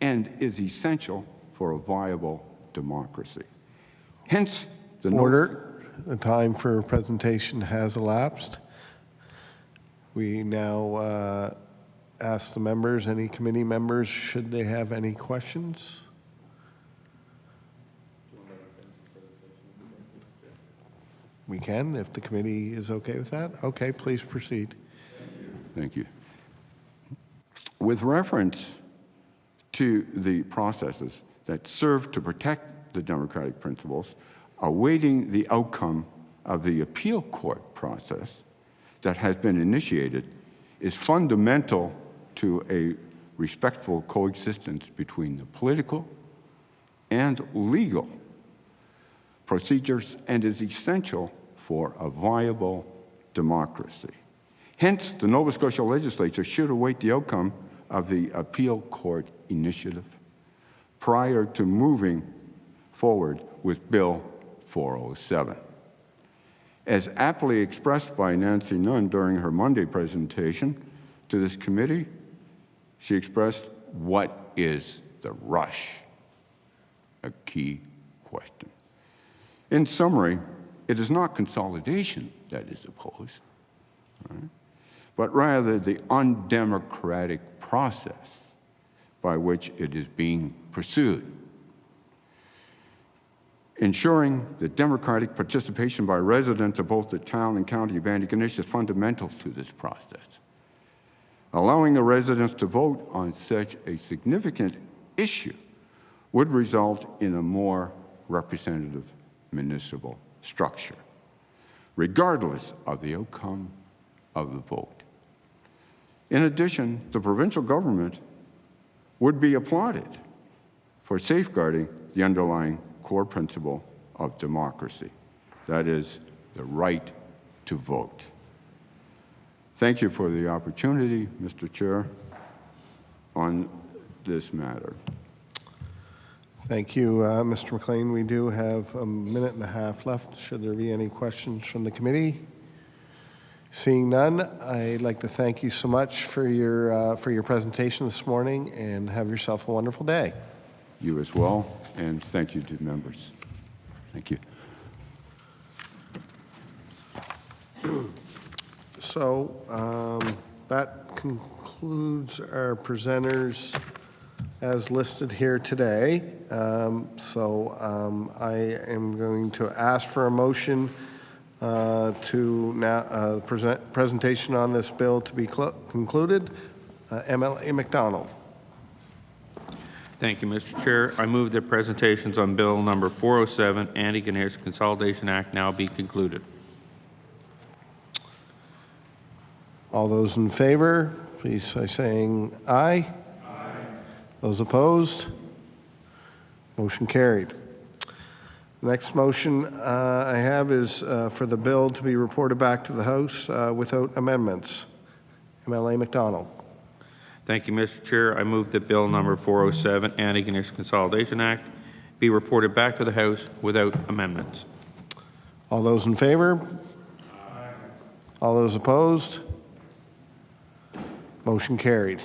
and is essential for a viable democracy. Hence, the Order. The time for presentation has elapsed. We now ask the members, any committee members, should they have any questions? We can, if the committee is okay with that. Okay, please proceed. Thank you. With reference to the processes that serve to protect the democratic principles, awaiting the outcome of the appeal court process that has been initiated is fundamental to a respectful coexistence between the political and legal procedures and is essential for a viable democracy. Hence, the Nova Scotia legislature should await the outcome of the appeal court initiative prior to moving forward with Bill 407. As aptly expressed by Nancy Nunn during her Monday presentation to this committee, she expressed, what is the rush? A key question. In summary, it is not consolidation that is opposed, right? But rather the undemocratic process by which it is being pursued. Ensuring the democratic participation by residents of both the town and county of Antigonish is fundamental to this process. Allowing the residents to vote on such a significant issue would result in a more representative municipal structure, regardless of the outcome of the vote. In addition, the provincial government would be applauded for safeguarding the underlying core principle of democracy, that is, the right to vote. Thank you for the opportunity, Mr. Chair, on this matter. Thank you, Mr. McLean. We do have a minute and a half left. Should there be any questions from the committee? Seeing none, I'd like to thank you so much for your presentation this morning, and have yourself a wonderful day. You as well, and thank you to members. Thank you. So that concludes our presenters as listed here today. I am going to ask for a motion to now presentation on this bill to be concluded. MLA McDonald. Thank you, Mr. Chair. I move that presentations on Bill number 407, Antigonish Consolidation Act, now be concluded. All those in favor, please by saying aye. Aye. Those opposed? Motion carried. The next motion I have is for the bill to be reported back to the House without amendments. MLA McDonald. Thank you, Mr. Chair. I move that Bill number 407, Antigonish Consolidation Act, be reported back to the House without amendments. All those in favor? Aye. All those opposed? Motion carried.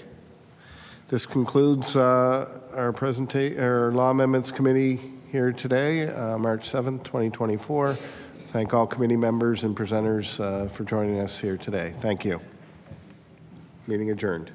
This concludes our Law Amendments Committee here today, March 7th, 2024. Thank all committee members and presenters for joining us here today. Thank you. Meeting adjourned.